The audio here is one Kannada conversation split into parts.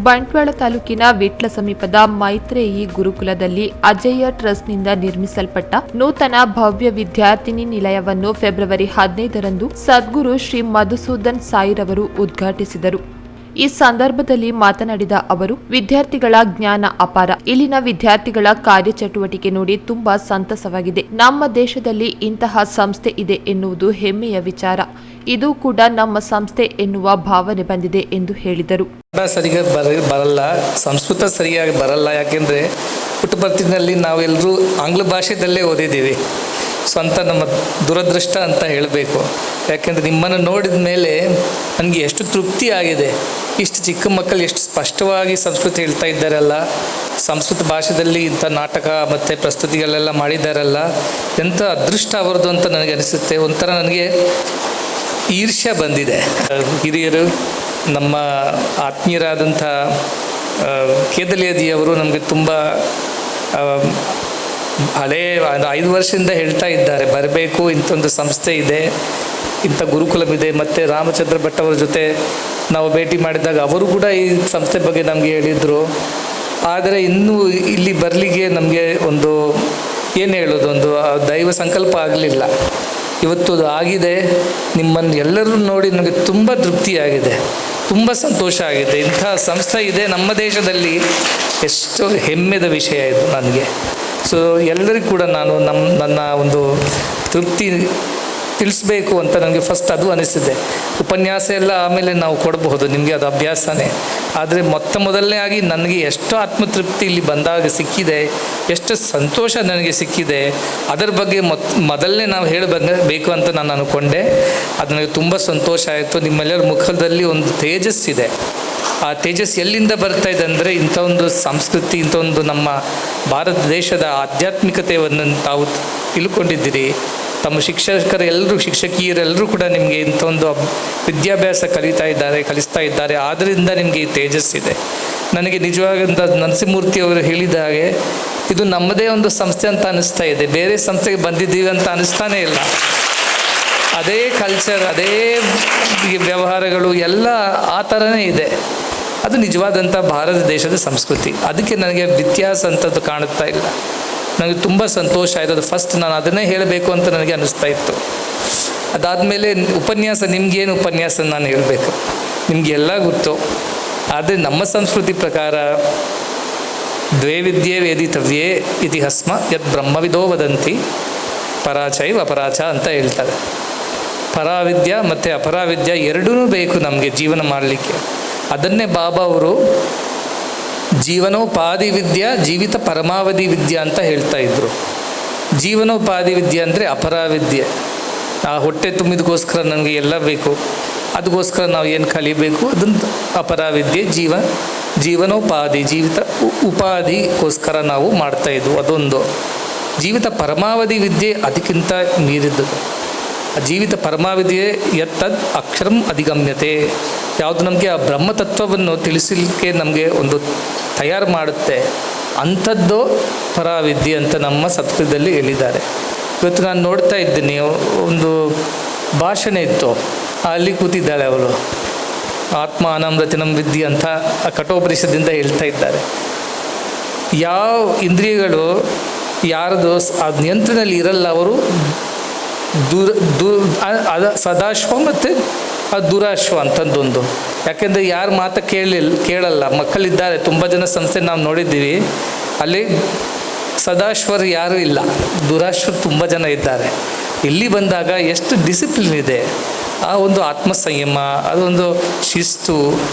ಬಂಟ್ವಾಳ ತಾಲೂಕಿನ ವಿಟ್ಲ ಸಮೀಪದ ಮೈತ್ರೇಯಿ ಗುರುಕುಲದಲ್ಲಿ ಅಜೇಯ ಟ್ರಸ್ಟ್ನಿಂದ ನಿರ್ಮಿಸಲ್ಪಟ್ಟ ನೂತನ ಭವ್ಯ ವಿದ್ಯಾರ್ಥಿನಿ ನಿಲಯವನ್ನು ಫೆಬ್ರವರಿ 15ರಂದು ಸದ್ಗುರು ಶ್ರೀ ಮಧುಸೂದನ್ ಸಾಯಿರವರು ಉದ್ಘಾಟಿಸಿದರು. ಈ ಸಂದರ್ಭದಲ್ಲಿ ಮಾತನಾಡಿದ ಅವರು, ವಿದ್ಯಾರ್ಥಿಗಳ ಜ್ಞಾನ ಅಪಾರ. ಇಲ್ಲಿನ ವಿದ್ಯಾರ್ಥಿಗಳ ಕಾರ್ಯಚಟುವಟಿಕೆ ನೋಡಿ ತುಂಬಾ ಸಂತಸವಾಗಿದೆ. ನಮ್ಮ ದೇಶದಲ್ಲಿ ಇಂತಹ ಸಂಸ್ಥೆ ಇದೆ ಎನ್ನುವುದು ಹೆಮ್ಮೆಯ ವಿಚಾರ. ಇದು ಕೂಡ ನಮ್ಮ ಸಂಸ್ಥೆ ಎನ್ನುವ ಭಾವನೆ ಬಂದಿದೆ ಎಂದು ಹೇಳಿದರು. ಸರಿಯಾಗಿ ಬರಲ್ಲ, ಸಂಸ್ಕೃತ ಸರಿಯಾಗಿ ಬರಲ್ಲ. ಯಾಕೆಂದರೆ ಪುಟ್ಟಪರ್ತಿನಲ್ಲಿ ನಾವೆಲ್ಲರೂ ಆಂಗ್ಲ ಭಾಷೆಯಲ್ಲೇ ಓದಿದ್ದೀವಿ. ಸ್ವಂತ ನಮ್ಮ ದುರದೃಷ್ಟ ಅಂತ ಹೇಳಬೇಕು. ಯಾಕೆಂದರೆ ನಿಮ್ಮನ್ನು ನೋಡಿದ ಮೇಲೆ ನನಗೆ ಎಷ್ಟು ತೃಪ್ತಿ ಆಗಿದೆ. ಇಷ್ಟು ಚಿಕ್ಕ ಮಕ್ಕಳು ಎಷ್ಟು ಸ್ಪಷ್ಟವಾಗಿ ಸಂಸ್ಕೃತ ಹೇಳ್ತಾ ಇದ್ದಾರಲ್ಲ, ಸಂಸ್ಕೃತ ಭಾಷೆಯಲ್ಲಿ ಇಂಥ ನಾಟಕ ಮತ್ತು ಪ್ರಸ್ತುತಿಗಳೆಲ್ಲ ಮಾಡಿದ್ದಾರಲ್ಲ, ಎಂಥ ಅದೃಷ್ಟ ಅವರದು ಅಂತ ನನಗೆ ಅನಿಸುತ್ತೆ. ಒಂಥರ ನನಗೆ ಈರ್ಷ್ಯ ಬಂದಿದೆ. ಹಿರಿಯರು ನಮ್ಮ ಆತ್ಮೀಯರಾದಂಥ ಕೇದಲಿಯದಿಯವರು ನಮಗೆ ತುಂಬ ಹಳೇ 5 ವರ್ಷದಿಂದ ಹೇಳ್ತಾ ಇದ್ದಾರೆ, ಬರಬೇಕು, ಇಂಥೊಂದು ಸಂಸ್ಥೆ ಇದೆ, ಇಂಥ ಗುರುಕುಲವಿದೆ. ಮತ್ತು ರಾಮಚಂದ್ರ ಭಟ್ ಅವರ ಜೊತೆ ನಾವು ಭೇಟಿ ಮಾಡಿದಾಗ ಅವರು ಕೂಡ ಈ ಸಂಸ್ಥೆ ಬಗ್ಗೆ ನಮಗೆ ಹೇಳಿದರು. ಆದರೆ ಇನ್ನೂ ಇಲ್ಲಿ ಬರಲಿಕ್ಕೆ ನಮಗೆ ಒಂದು ಏನು ಹೇಳೋದು, ಒಂದು ದೈವ ಸಂಕಲ್ಪ ಆಗಲಿಲ್ಲ. ಇವತ್ತು ಅದು ಆಗಿದೆ. ನಿಮ್ಮನ್ನು ಎಲ್ಲರೂ ನೋಡಿ ನನಗೆ ತುಂಬ ತೃಪ್ತಿಯಾಗಿದೆ, ತುಂಬ ಸಂತೋಷ ಆಗಿದೆ. ಇಂಥ ಸಂಸ್ಥೆ ಇದೆ ನಮ್ಮ ದೇಶದಲ್ಲಿ, ಎಷ್ಟು ಹೆಮ್ಮೆದ ವಿಷಯ ಇದು ನನಗೆ. ಸೊ ಎಲ್ಲರಿಗೂ ಕೂಡ ನಾನು ನನ್ನ ಒಂದು ತೃಪ್ತಿ ತಿಳಿಸ್ಬೇಕು ಅಂತ ನನಗೆ ಫಸ್ಟ್ ಅದು ಅನಿಸಿದೆ. ಉಪನ್ಯಾಸ ಎಲ್ಲ ಆಮೇಲೆ ನಾವು ಕೊಡಬಹುದು, ನಿಮಗೆ ಅದು ಅಭ್ಯಾಸನೇ. ಆದರೆ ಮೊದಲನೇ ಆಗಿ ನನಗೆ ಎಷ್ಟು ಆತ್ಮತೃಪ್ತಿ ಇಲ್ಲಿ ಬಂದಾಗ ಸಿಕ್ಕಿದೆ, ಎಷ್ಟು ಸಂತೋಷ ನನಗೆ ಸಿಕ್ಕಿದೆ, ಅದರ ಬಗ್ಗೆ ಮೊದಲನೇ ನಾವು ಹೇಳಬೇಕು ಅಂತ ನಾನು ಅಂದ್ಕೊಂಡೆ. ಅದು ನನಗೆ ತುಂಬ ಸಂತೋಷ ಆಯಿತು. ನಿಮ್ಮೆಲ್ಲರ ಮುಖದಲ್ಲಿ ಒಂದು ತೇಜಸ್ಸಿದೆ. ಆ ತೇಜಸ್ ಎಲ್ಲಿಂದ ಬರ್ತಾ ಇದೆ ಅಂದರೆ, ಇಂಥ ಒಂದು ಸಂಸ್ಕೃತಿ, ಇಂಥ ಒಂದು ನಮ್ಮ ಭಾರತ ದೇಶದ ಆಧ್ಯಾತ್ಮಿಕತೆಯನ್ನು ತಾವು ತಿಳ್ಕೊಂಡಿದ್ದೀರಿ. ತಮ್ಮ ಶಿಕ್ಷಕಿಯರೆಲ್ಲರೂ ಕೂಡ ನಿಮಗೆ ಇಂಥ ಒಂದು ವಿದ್ಯಾಭ್ಯಾಸ ಕಲಿಸ್ತಾ ಇದ್ದಾರೆ. ಆದ್ದರಿಂದ ನಿಮಗೆ ಈ ತೇಜಸ್ಸಿದೆ. ನನಗೆ ನಿಜವಾಗಂತ ನರಸಿಂಹಮೂರ್ತಿ ಅವರು ಹೇಳಿದ ಹಾಗೆ ಇದು ನಮ್ಮದೇ ಒಂದು ಸಂಸ್ಥೆ ಅಂತ ಅನ್ನಿಸ್ತಾ ಇದೆ. ಬೇರೆ ಸಂಸ್ಥೆಗೆ ಬಂದಿದ್ದೀವಿ ಅಂತ ಅನ್ನಿಸ್ತಾನೇ ಇಲ್ಲ. ಅದೇ ಕಲ್ಚರ್, ಅದೇ ವ್ಯವಹಾರಗಳು ಎಲ್ಲ ಆ ಥರನೇ ಇದೆ. ಅದು ನಿಜವಾದಂಥ ಭಾರತ ದೇಶದ ಸಂಸ್ಕೃತಿ. ಅದಕ್ಕೆ ನನಗೆ ವ್ಯತ್ಯಾಸ ಅಂಥದ್ದು ಕಾಣುತ್ತಾ ಇಲ್ಲ. ನನಗೆ ತುಂಬ ಸಂತೋಷ ಆಯಿತು. ಅದು ಫಸ್ಟ್ ನಾನು ಅದನ್ನೇ ಹೇಳಬೇಕು ಅಂತ ನನಗೆ ಅನ್ನಿಸ್ತಾ ಇತ್ತು. ಅದಾದಮೇಲೆ ಉಪನ್ಯಾಸ, ನಿಮಗೇನು ಉಪನ್ಯಾಸ ನಾನು ಹೇಳಬೇಕು, ನಿಮಗೆಲ್ಲ ಗೊತ್ತು. ಆದರೆ ನಮ್ಮ ಸಂಸ್ಕೃತಿ ಪ್ರಕಾರ ದ್ವೇ ವಿದ್ಯೆ ವೇದಿತವ್ಯೇ ಇತಿ ಹಸ್ಮ ಯದ್ ಬ್ರಹ್ಮವಿದೋ ವದಂತಿ ಪರಾಚೈವ ಅಪರಾಚ ಅಂತ ಹೇಳ್ತಾರೆ. ಪರಾವಿದ್ಯಾ ಮತ್ತು ಅಪರಾವಿದ್ಯಾ ಎರಡೂ ಬೇಕು ನಮಗೆ ಜೀವನ ಮಾಡಲಿಕ್ಕೆ. ಅದನ್ನೇ ಬಾಬಾ ಅವರು ಜೀವನೋಪಾಧಿ ವಿದ್ಯಾ ಜೀವಿತ ಪರಮಾವಧಿ ವಿದ್ಯಾ ಅಂತ ಹೇಳ್ತಾ ಇದ್ರು. ಜೀವನೋಪಾಧಿ ವಿದ್ಯೆ ಅಂದರೆ ಅಪರಾವಿದ್ಯೆ. ಆ ಹೊಟ್ಟೆ ತುಂಬಿದಕ್ಕೋಸ್ಕರ ನನಗೆ ಎಲ್ಲ ಬೇಕು, ಅದಕ್ಕೋಸ್ಕರ ನಾವು ಏನು ಕಲಿಬೇಕು, ಅದನ್ನು ಅಪರಾವಿದ್ಯೆ. ಜೀವನೋಪಾಧಿ ಜೀವಿತ ಉಪಾಧಿಗೋಸ್ಕರ ನಾವು ಮಾಡ್ತಾಯಿದ್ವು. ಅದೊಂದು. ಜೀವಿತ ಪರಮಾವಧಿ ವಿದ್ಯೆ ಅದಕ್ಕಿಂತ ಮೀರಿದ್ದದು. ಜೀವಿತ ಪರಮಾವಧಿಯೇ ಯತ್ತದ್ ಅಕ್ಷರಂ ಅಧಿಗಮ್ಯತೆ. ಯಾವುದು ನಮಗೆ ಆ ಬ್ರಹ್ಮತತ್ವವನ್ನು ತಿಳಿಸಲಿಕ್ಕೆ ನಮಗೆ ಒಂದು ತಯಾರು ಮಾಡುತ್ತೆ, ಅಂಥದ್ದು ಪರಾವಿದ್ಯೆ ಅಂತ ನಮ್ಮ ಸಂಸ್ಕೃತದಲ್ಲಿ ಹೇಳಿದ್ದಾರೆ. ಇವತ್ತು ನಾನು ನೋಡ್ತಾ ಇದ್ದೀನಿ, ಒಂದು ಭಾಷಣ ಇತ್ತು, ಅಲ್ಲಿ ಕೂತಿದ್ದಾಳೆ ಅವಳು, ಆತ್ಮ ಅನಾಮೃತಿನಂ ವಿದ್ಯೆ ಅಂತ ಆ ಕಠೋಪನಿಷದಿಂದ ಹೇಳ್ತಾ ಇದ್ದಾರೆ. ಯಾವ ಇಂದ್ರಿಯಗಳು ಯಾರದು ಆ ನಿಯಂತ್ರಣದಲ್ಲಿ ಇರಲ್ಲ, ಅವರು ಸದಾಶ್ವ ಮತ್ತು ದುರಾಶ್ವ ಅಂತಂದೊಂದು. ಯಾಕೆಂದರೆ ಯಾರು ಮಾತು ಕೇಳಲ್ಲ. ಮಕ್ಕಳಿದ್ದಾರೆ, ತುಂಬ ಜನ ಸಂಸ್ಥೆ ನಾವು ನೋಡಿದ್ದೀವಿ, ಅಲ್ಲಿ ಸದಾಶ್ವರು ಯಾರೂ ಇಲ್ಲ, ದುರಾಶ್ವರು ತುಂಬ ಜನ ಇದ್ದಾರೆ. ಇಲ್ಲಿ ಬಂದಾಗ ಎಷ್ಟು ಡಿಸಿಪ್ಲಿನ್ ಇದೆ, ಆ ಒಂದು ಆತ್ಮ ಸಂಯಮ, ಅದೊಂದು ಶಿಸ್ತು,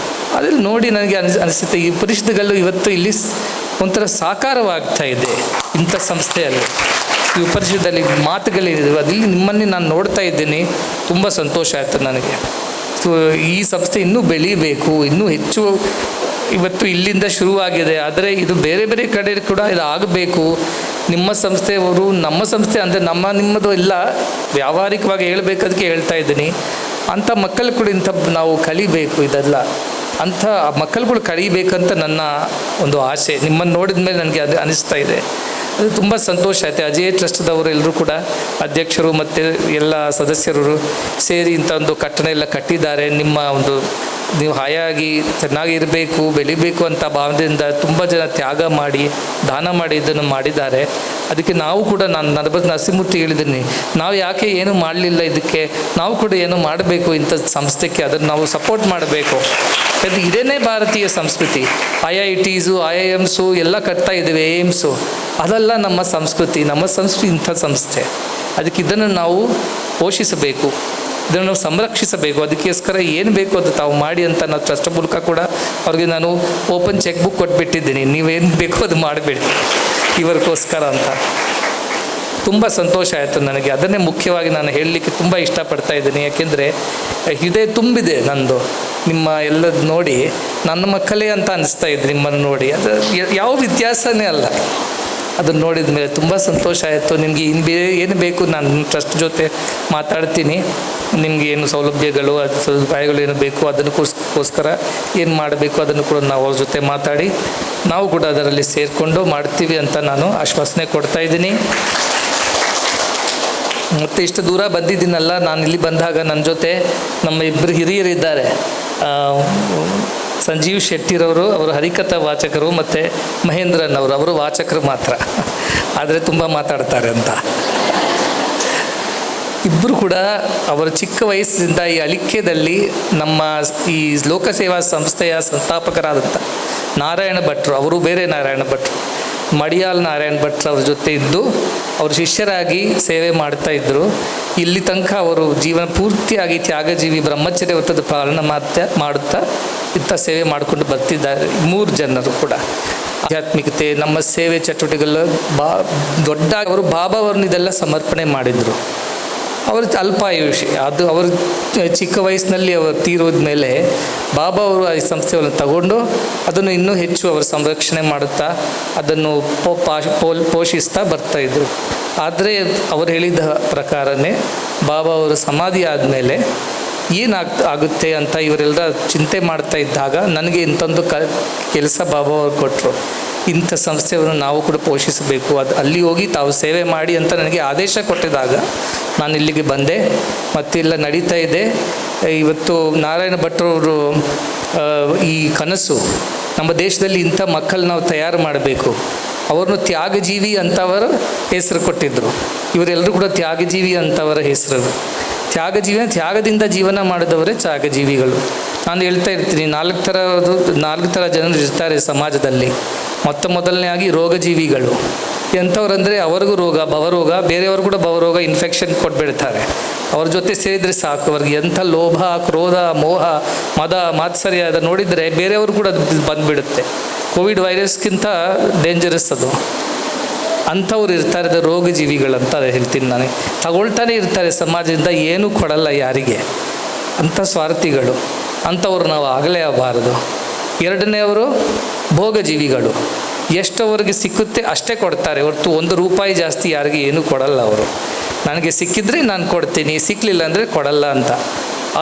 ಅದನ್ನು ನೋಡಿ ನನಗೆ ಅನಿಸುತ್ತೆ ಈ ಪರಿಷತ್ತುಗಳು ಇವತ್ತು ಇಲ್ಲಿ ಒಂಥರ ಸಾಕಾರವಾಗ್ತಾ ಇದೆ. ಇಂಥ ಸಂಸ್ಥೆಯಲ್ಲಿ ಈ ಪರಿಷತ್ತಲ್ಲಿ ಮಾತುಗಳಿದೆ, ಅದಿಲ್ಲಿ ನಿಮ್ಮನ್ನೇ ನಾನು ನೋಡ್ತಾ ಇದ್ದೀನಿ. ತುಂಬ ಸಂತೋಷ ಆಯಿತು ನನಗೆ. ಸೊ ಈ ಸಂಸ್ಥೆ ಇನ್ನೂ ಬೆಳೀಬೇಕು, ಇನ್ನೂ ಹೆಚ್ಚು. ಇವತ್ತು ಇಲ್ಲಿಂದ ಶುರುವಾಗಿದೆ, ಆದರೆ ಇದು ಬೇರೆ ಬೇರೆ ಕಡೆ ಕೂಡ ಇದು ಆಗಬೇಕು. ನಿಮ್ಮ ಸಂಸ್ಥೆಯವರು, ನಮ್ಮ ಸಂಸ್ಥೆ ಅಂದರೆ ನಿಮ್ಮದು ಇಲ್ಲ, ವ್ಯಾವಹಾರಿಕವಾಗಿ ಹೇಳಬೇಕದಕ್ಕೆ ಹೇಳ್ತಾ ಇದ್ದೀನಿ. ಅಂಥ ಮಕ್ಕಳು ಕೂಡ ಇಂಥ ನಾವು ಕಲಿಬೇಕು, ಇದೆಲ್ಲ ಅಂಥ ಮಕ್ಕಳುಗಳು ಕಲಿಬೇಕಂತ ನನ್ನ ಒಂದು ಆಸೆ. ನಿಮ್ಮನ್ನು ನೋಡಿದ ಮೇಲೆ ನನಗೆ ಅದು ಅನಿಸ್ತಾ ಇದೆ. ಅದು ತುಂಬ ಸಂತೋಷ ಆಯಿತು. ಅಜೇಯ ಟ್ರಸ್ಟ್ದವರು ಎಲ್ಲರೂ ಕೂಡ ಅಧ್ಯಕ್ಷರು ಮತ್ತು ಎಲ್ಲ ಸದಸ್ಯರು ಸೇರಿ ಇಂಥ ಒಂದು ಕಟ್ಟಡ ಎಲ್ಲ ಕಟ್ಟಿದ್ದಾರೆ. ನಿಮ್ಮ ಒಂದು ನೀವು ಹಾಯಾಗಿ ಚೆನ್ನಾಗಿರಬೇಕು, ಬೆಳಿಬೇಕು ಅಂತ ಭಾವನೆಯಿಂದ ತುಂಬ ಜನ ತ್ಯಾಗ ಮಾಡಿ ದಾನ ಮಾಡಿ ಇದನ್ನು ಮಾಡಿದ್ದಾರೆ. ಅದಕ್ಕೆ ನಾವು ಕೂಡ ನಾನು ನರಸಿಂಹಮೂರ್ತಿ ಹೇಳಿದ್ದೀನಿ, ನಾವು ಯಾಕೆ ಏನು ಮಾಡಲಿಲ್ಲ, ಇದಕ್ಕೆ ನಾವು ಕೂಡ ಏನು ಮಾಡಬೇಕು ಇಂಥ ಸಂಸ್ಥೆಗೆ, ಅದನ್ನು ನಾವು ಸಪೋರ್ಟ್ ಮಾಡಬೇಕು. ಯಾಕಂದರೆ ಇದೇನೇ ಭಾರತೀಯ ಸಂಸ್ಕೃತಿ. IITಸು IIMಸು ಎಲ್ಲ ಕಟ್ತಾ ಇದ್ದೇವೆ, ಏಮ್ಸು, ಅದೆಲ್ಲ ನಮ್ಮ ಸಂಸ್ಕೃತಿ ಇಂಥ ಸಂಸ್ಥೆ. ಅದಕ್ಕೆ ಇದನ್ನು ನಾವು ಪೋಷಿಸಬೇಕು, ಇದನ್ನು ನಾವು ಸಂರಕ್ಷಿಸಬೇಕು. ಅದಕ್ಕೋಸ್ಕರ ಏನು ಬೇಕು ಅದು ತಾವು ಮಾಡಿ ಅಂತ ನಾವು ಟ್ರಸ್ಟ್ ಮೂಲಕ ಕೂಡ ಅವ್ರಿಗೆ ನಾನು ಓಪನ್ ಚೆಕ್ ಬುಕ್ ಕೊಟ್ಬಿಟ್ಟಿದ್ದೀನಿ, ನೀವೇನು ಬೇಕೋ ಅದು ಮಾಡಬೇಡಿ ಇವರಿಗೋಸ್ಕರ ಅಂತ. ತುಂಬ ಸಂತೋಷ ಆಯಿತು ನನಗೆ. ಅದನ್ನೇ ಮುಖ್ಯವಾಗಿ ನಾನು ಹೇಳಲಿಕ್ಕೆ ತುಂಬ ಇಷ್ಟಪಡ್ತಾ ಇದ್ದೀನಿ. ಯಾಕೆಂದರೆ ಹೃದಯ ತುಂಬಿದೆ ನಂದು ನಿಮ್ಮ ಎಲ್ಲದು ನೋಡಿ. ನನ್ನ ಮಕ್ಕಳೇ ಅಂತ ಅನಿಸ್ತಾ ಇದೆ ನಿಮ್ಮನ್ನು ನೋಡಿ. ಅದು ಯಾವ ವ್ಯತ್ಯಾಸನೇ ಅಲ್ಲ. ಅದನ್ನು ನೋಡಿದ ಮೇಲೆ ತುಂಬ ಸಂತೋಷ ಆಯಿತು. ನಿಮಗೆ ಏನು ಬೇಕು ನಾನು ಟ್ರಸ್ಟ್ ಜೊತೆ ಮಾತಾಡ್ತೀನಿ. ನಿಮಗೆ ಏನು ಸೌಲಭ್ಯಗಳು ಅದು ಸದುಪಾಯಗಳು ಏನು ಬೇಕು ಅದಕ್ಕೋಸ್ಕರ ಏನು ಮಾಡಬೇಕು ಅದನ್ನು ಕೂಡ ನಾವು ಅವ್ರ ಜೊತೆ ಮಾತಾಡಿ ನಾವು ಕೂಡ ಅದರಲ್ಲಿ ಸೇರಿಕೊಂಡು ಮಾಡ್ತೀವಿ ಅಂತ ನಾನು ಆಶ್ವಾಸನೆ ಕೊಡ್ತಾ ಇದ್ದೀನಿ. ಮತ್ತು ಇಷ್ಟು ದೂರ ಬಂದಿದ್ದೀನಲ್ಲ, ನಾನು ಇಲ್ಲಿ ಬಂದಾಗ ನನ್ನ ಜೊತೆ ನಮ್ಮ ಇಬ್ಬರು ಹಿರಿಯರಿದ್ದಾರೆ. ಸಂಜೀವ್ ಶೆಟ್ಟಿರವರು, ಅವರು ಹರಿಕಥಾ ವಾಚಕರು, ಮತ್ತು ಮಹೇಂದ್ರನ್ ಅವರು ವಾಚಕರು ಮಾತ್ರ, ಆದರೆ ತುಂಬ ಮಾತಾಡ್ತಾರೆ ಅಂತ. ಇಬ್ಬರು ಕೂಡ ಅವರ ಚಿಕ್ಕ ವಯಸ್ಸಿನಿಂದ ಈ ಅಲಿಖ್ಯದಲ್ಲಿ ನಮ್ಮ ಈ ಲೋಕಸೇವಾ ಸಂಸ್ಥೆಯ ಸಂಸ್ಥಾಪಕರಾದಂಥ ನಾರಾಯಣ ಭಟ್ರು, ಅವರು ಬೇರೆ ನಾರಾಯಣ ಭಟ್ರು, ಮಡಿಯಾಲ್ ನಾರಾಯಣ ಭಟ್ರು ಅವ್ರ ಜೊತೆ ಇದ್ದು ಅವರು ಶಿಷ್ಯರಾಗಿ ಸೇವೆ ಮಾಡ್ತಾಯಿದ್ರು. ಇಲ್ಲಿ ತನಕ ಅವರು ಜೀವನ ಪೂರ್ತಿಯಾಗಿ ತ್ಯಾಗಜೀವಿ ಬ್ರಹ್ಮಚರ್ಯ ವ್ರತದ ಪಾಲನೆ ಮಾಡುತ್ತಾ ಇಂಥ ಸೇವೆ ಮಾಡಿಕೊಂಡು ಬರ್ತಿದ್ದಾರೆ. 3 ಜನರು ಕೂಡ ಆಧ್ಯಾತ್ಮಿಕತೆ ನಮ್ಮ ಸೇವೆ ಚಟುವಟಿಕೆಗಳು ದೊಡ್ಡ ಅವರು ಬಾಬಾ ಅವ್ರನ್ನ ಇದೆಲ್ಲ ಸಮರ್ಪಣೆ ಮಾಡಿದರು. ಅವರು ಅಲ್ಪಾಯುಷಿ, ಅದು ಅವರು ಚಿಕ್ಕ ವಯಸ್ಸಿನಲ್ಲಿ ಅವರು ತೀರೋದ ಮೇಲೆ ಬಾಬಾ ಅವರು ಈ ಸಂಸ್ಥೆಯನ್ನು ತಗೊಂಡು ಅದನ್ನು ಇನ್ನೂ ಹೆಚ್ಚು ಅವರು ಸಂರಕ್ಷಣೆ ಮಾಡುತ್ತಾ ಅದನ್ನು ಪೋಷಿಸ್ತಾ ಬರ್ತಾಯಿದ್ರು. ಆದರೆ ಅವರು ಹೇಳಿದ ಪ್ರಕಾರನೇ ಬಾಬಾ ಅವರು ಸಮಾಧಿ ಆದಮೇಲೆ ಆಗುತ್ತೆ ಅಂತ ಇವರೆಲ್ಲ ಚಿಂತೆ ಮಾಡ್ತಾ ಇದ್ದಾಗ ನನಗೆ ಇಂಥೊಂದು ಕೆಲಸ ಬಾಬಾ ಅವರು ಕೊಟ್ಟರು. ಇಂಥ ಸಂಸ್ಥೆಯನ್ನು ನಾವು ಕೂಡ ಪೋಷಿಸಬೇಕು, ಅದು ಅಲ್ಲಿ ಹೋಗಿ ತಾವು ಸೇವೆ ಮಾಡಿ ಅಂತ ನನಗೆ ಆದೇಶ ಕೊಟ್ಟಿದಾಗ ನಾನು ಇಲ್ಲಿಗೆ ಬಂದೆ. ಮತ್ತೆಲ್ಲ ನಡೀತಾ ಇದೆ. ಇವತ್ತು ನಾರಾಯಣ ಭಟ್ರವರು ಈ ಕನಸು ನಮ್ಮ ದೇಶದಲ್ಲಿ ಇಂಥ ಮಕ್ಕಳು ನಾವು ತಯಾರು ಮಾಡಬೇಕು, ಅವ್ರನ್ನು ತ್ಯಾಗಜೀವಿ ಅಂತವರ ಹೆಸರು ಕೊಟ್ಟಿದ್ದರು. ಇವರೆಲ್ಲರೂ ಕೂಡ ತ್ಯಾಗಜೀವಿ ಅಂತವರ ಹೆಸರು. ತ್ಯಾಗದಿಂದ ಜೀವನ ಮಾಡಿದವರೇ ತ್ಯಾಗಜೀವಿಗಳು. ನಾನು ಹೇಳ್ತಾ ಇರ್ತೀನಿ, 4 ಥರ ಜನರು ಇರ್ತಾರೆ ಸಮಾಜದಲ್ಲಿ. ಮೊದಲನೇಯಾಗಿ ರೋಗಜೀವಿಗಳು. ಎಂಥವ್ರಂದರೆ ಅವ್ರಿಗೂ ಭವರೋಗ, ಬೇರೆಯವರು ಕೂಡ ಭವರೋಗ ಇನ್ಫೆಕ್ಷನ್ ಕೊಟ್ಬಿಡ್ತಾರೆ. ಅವ್ರ ಜೊತೆ ಸೇರಿದರೆ ಸಾಕು, ಅವ್ರಿಗೆ ಎಂಥ ಲೋಭ, ಕ್ರೋಧ, ಮೋಹ, ಮದ, ಮಾತ್ಸರ್ಯ ಅದು ನೋಡಿದರೆ ಬೇರೆಯವರು ಕೂಡ ಅದು ಬಂದುಬಿಡುತ್ತೆ. ಕೋವಿಡ್ ವೈರಸ್ಗಿಂತ ಡೇಂಜರಸ್ ಅದು. ಅಂಥವ್ರು ಇರ್ತಾರೆ ರೋಗಜೀವಿಗಳಂತ ಹೇಳ್ತೀನಿ ನಾನು. ತಗೊಳ್ತಾನೆ ಇರ್ತಾರೆ ಸಮಾಜದಿಂದ, ಏನೂ ಕೊಡಲ್ಲ ಯಾರಿಗೆ. ಅಂಥ ಸ್ವಾರ್ಥಿಗಳು, ಅಂಥವ್ರು ನಾವು ಆಗಲೇ ಆಗಬಾರದು. 2ನೇವರು ಭೋಗಜೀವಿಗಳು. ಎಷ್ಟು ಅವ್ರಿಗೆ ಸಿಕ್ಕುತ್ತೆ ಅಷ್ಟೇ ಕೊಡ್ತಾರೆ ಹೊರತು 1 ರೂಪಾಯಿ ಜಾಸ್ತಿ ಯಾರಿಗೆ ಏನೂ ಕೊಡಲ್ಲ ಅವರು. ನನಗೆ ಸಿಕ್ಕಿದ್ರೆ ನಾನು ಕೊಡ್ತೀನಿ, ಸಿಕ್ಕಲಿಲ್ಲ ಅಂದರೆ ಕೊಡಲ್ಲ ಅಂತ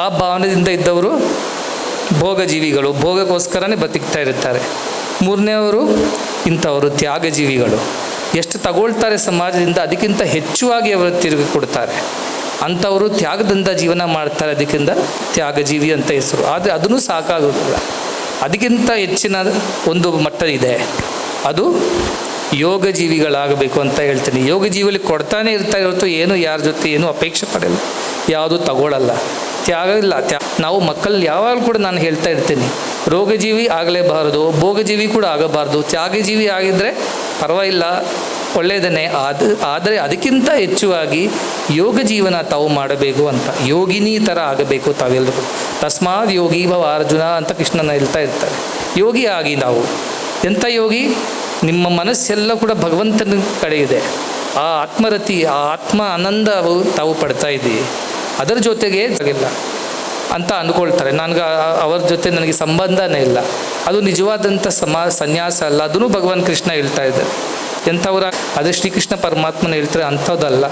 ಆ ಭಾವನೆಯಿಂದ ಇದ್ದವರು ಭೋಗಜೀವಿಗಳು. ಭೋಗಕ್ಕೋಸ್ಕರನೇ ಬದುಕ್ತಾ ಇರ್ತಾರೆ. 3ನೇವರು ಇಂಥವರು ತ್ಯಾಗಜೀವಿಗಳು. ಎಷ್ಟು ತಗೊಳ್ತಾರೆ ಸಮಾಜದಿಂದ ಅದಕ್ಕಿಂತ ಹೆಚ್ಚುವಾಗಿ ಅವರು ತಿರುಗಿ ಕೊಡ್ತಾರೆ. ಅಂಥವರು ತ್ಯಾಗದಿಂದ ಜೀವನ ಮಾಡ್ತಾರೆ, ಅದಕ್ಕಿಂತ ತ್ಯಾಗಜೀವಿ ಅಂತ ಹೆಸರು. ಆದರೆ ಅದನ್ನು ಸಾಕಾಗೋದಿಲ್ಲ, ಅದಕ್ಕಿಂತ ಹೆಚ್ಚಿನ ಒಂದು ಮಟ್ಟ ಇದೆ, ಅದು ಯೋಗ ಜೀವಿಗಳಾಗಬೇಕು ಅಂತ ಹೇಳ್ತೀನಿ. ಯೋಗ ಜೀವಿಯಲ್ಲಿ ಕೊಡ್ತಾನೆ ಇರ್ತಾ ಇರುತ್ತೋ ಏನು ಯಾರ ಜೊತೆ ಏನು ಅಪೇಕ್ಷೆ ಪಡೆಯಲ್ಲ, ಯಾವುದು ತಗೊಳ್ಳಲ್ಲ, ತ್ಯಾಗ ಇಲ್ಲ. ನಾವು ಮಕ್ಕಳು ಯಾವಾಗಲೂ ಕೂಡ ನಾನು ಹೇಳ್ತಾ ಇರ್ತೀನಿ, ರೋಗಜೀವಿ ಆಗಲೇಬಾರದು, ಭೋಗಜೀವಿ ಕೂಡ ಆಗಬಾರ್ದು. ತ್ಯಾಗಜೀವಿ ಆಗಿದ್ದರೆ ಪರವಾಗಿಲ್ಲ, ಒಳ್ಳೆಯದನ್ನೇ. ಆದರೆ ಅದಕ್ಕಿಂತ ಹೆಚ್ಚುವಾಗಿ ಯೋಗ ಜೀವನ ತಾವು ಮಾಡಬೇಕು ಅಂತ, ಯೋಗಿನಿ ಥರ ಆಗಬೇಕು ತಾವೆಲ್ಲರೂ. ತಸ್ಮಾತ್ ಯೋಗಿ ಭವ ಅರ್ಜುನ ಅಂತ ಕೃಷ್ಣನ ಹೇಳ್ತಾ ಇರ್ತಾರೆ. ಯೋಗಿ ಆಗಿ ನಾವು. ಎಂಥ ಯೋಗಿ? ನಿಮ್ಮ ಮನಸ್ಸೆಲ್ಲ ಕೂಡ ಭಗವಂತನ ಕಡೆ ಇದೆ. ಆ ಆತ್ಮರತಿ, ಆ ಆತ್ಮ ಆನಂದವು ತಾವು ಪಡ್ತಾ ಇದ್ದೀವಿ. ಅದರ ಜೊತೆಗೆ ಆಗಿಲ್ಲ ಅಂತ ಅಂದ್ಕೊಳ್ತಾರೆ. ಅವರ ಜೊತೆ ನನಗೆ ಸಂಬಂಧನೇ ಇಲ್ಲ, ಅದು ನಿಜವಾದಂಥ ಸನ್ಯಾಸ ಅಲ್ಲ. ಅದನ್ನು ಭಗವಾನ್ ಕೃಷ್ಣ ಹೇಳ್ತಾ ಇದ್ದಾರೆ. ಎಂಥವ್ರ ಅದೇ ಶ್ರೀಕೃಷ್ಣ ಪರಮಾತ್ಮನ ಹೇಳ್ತಾರೆ, ಅಂಥದ್ದಲ್ಲ.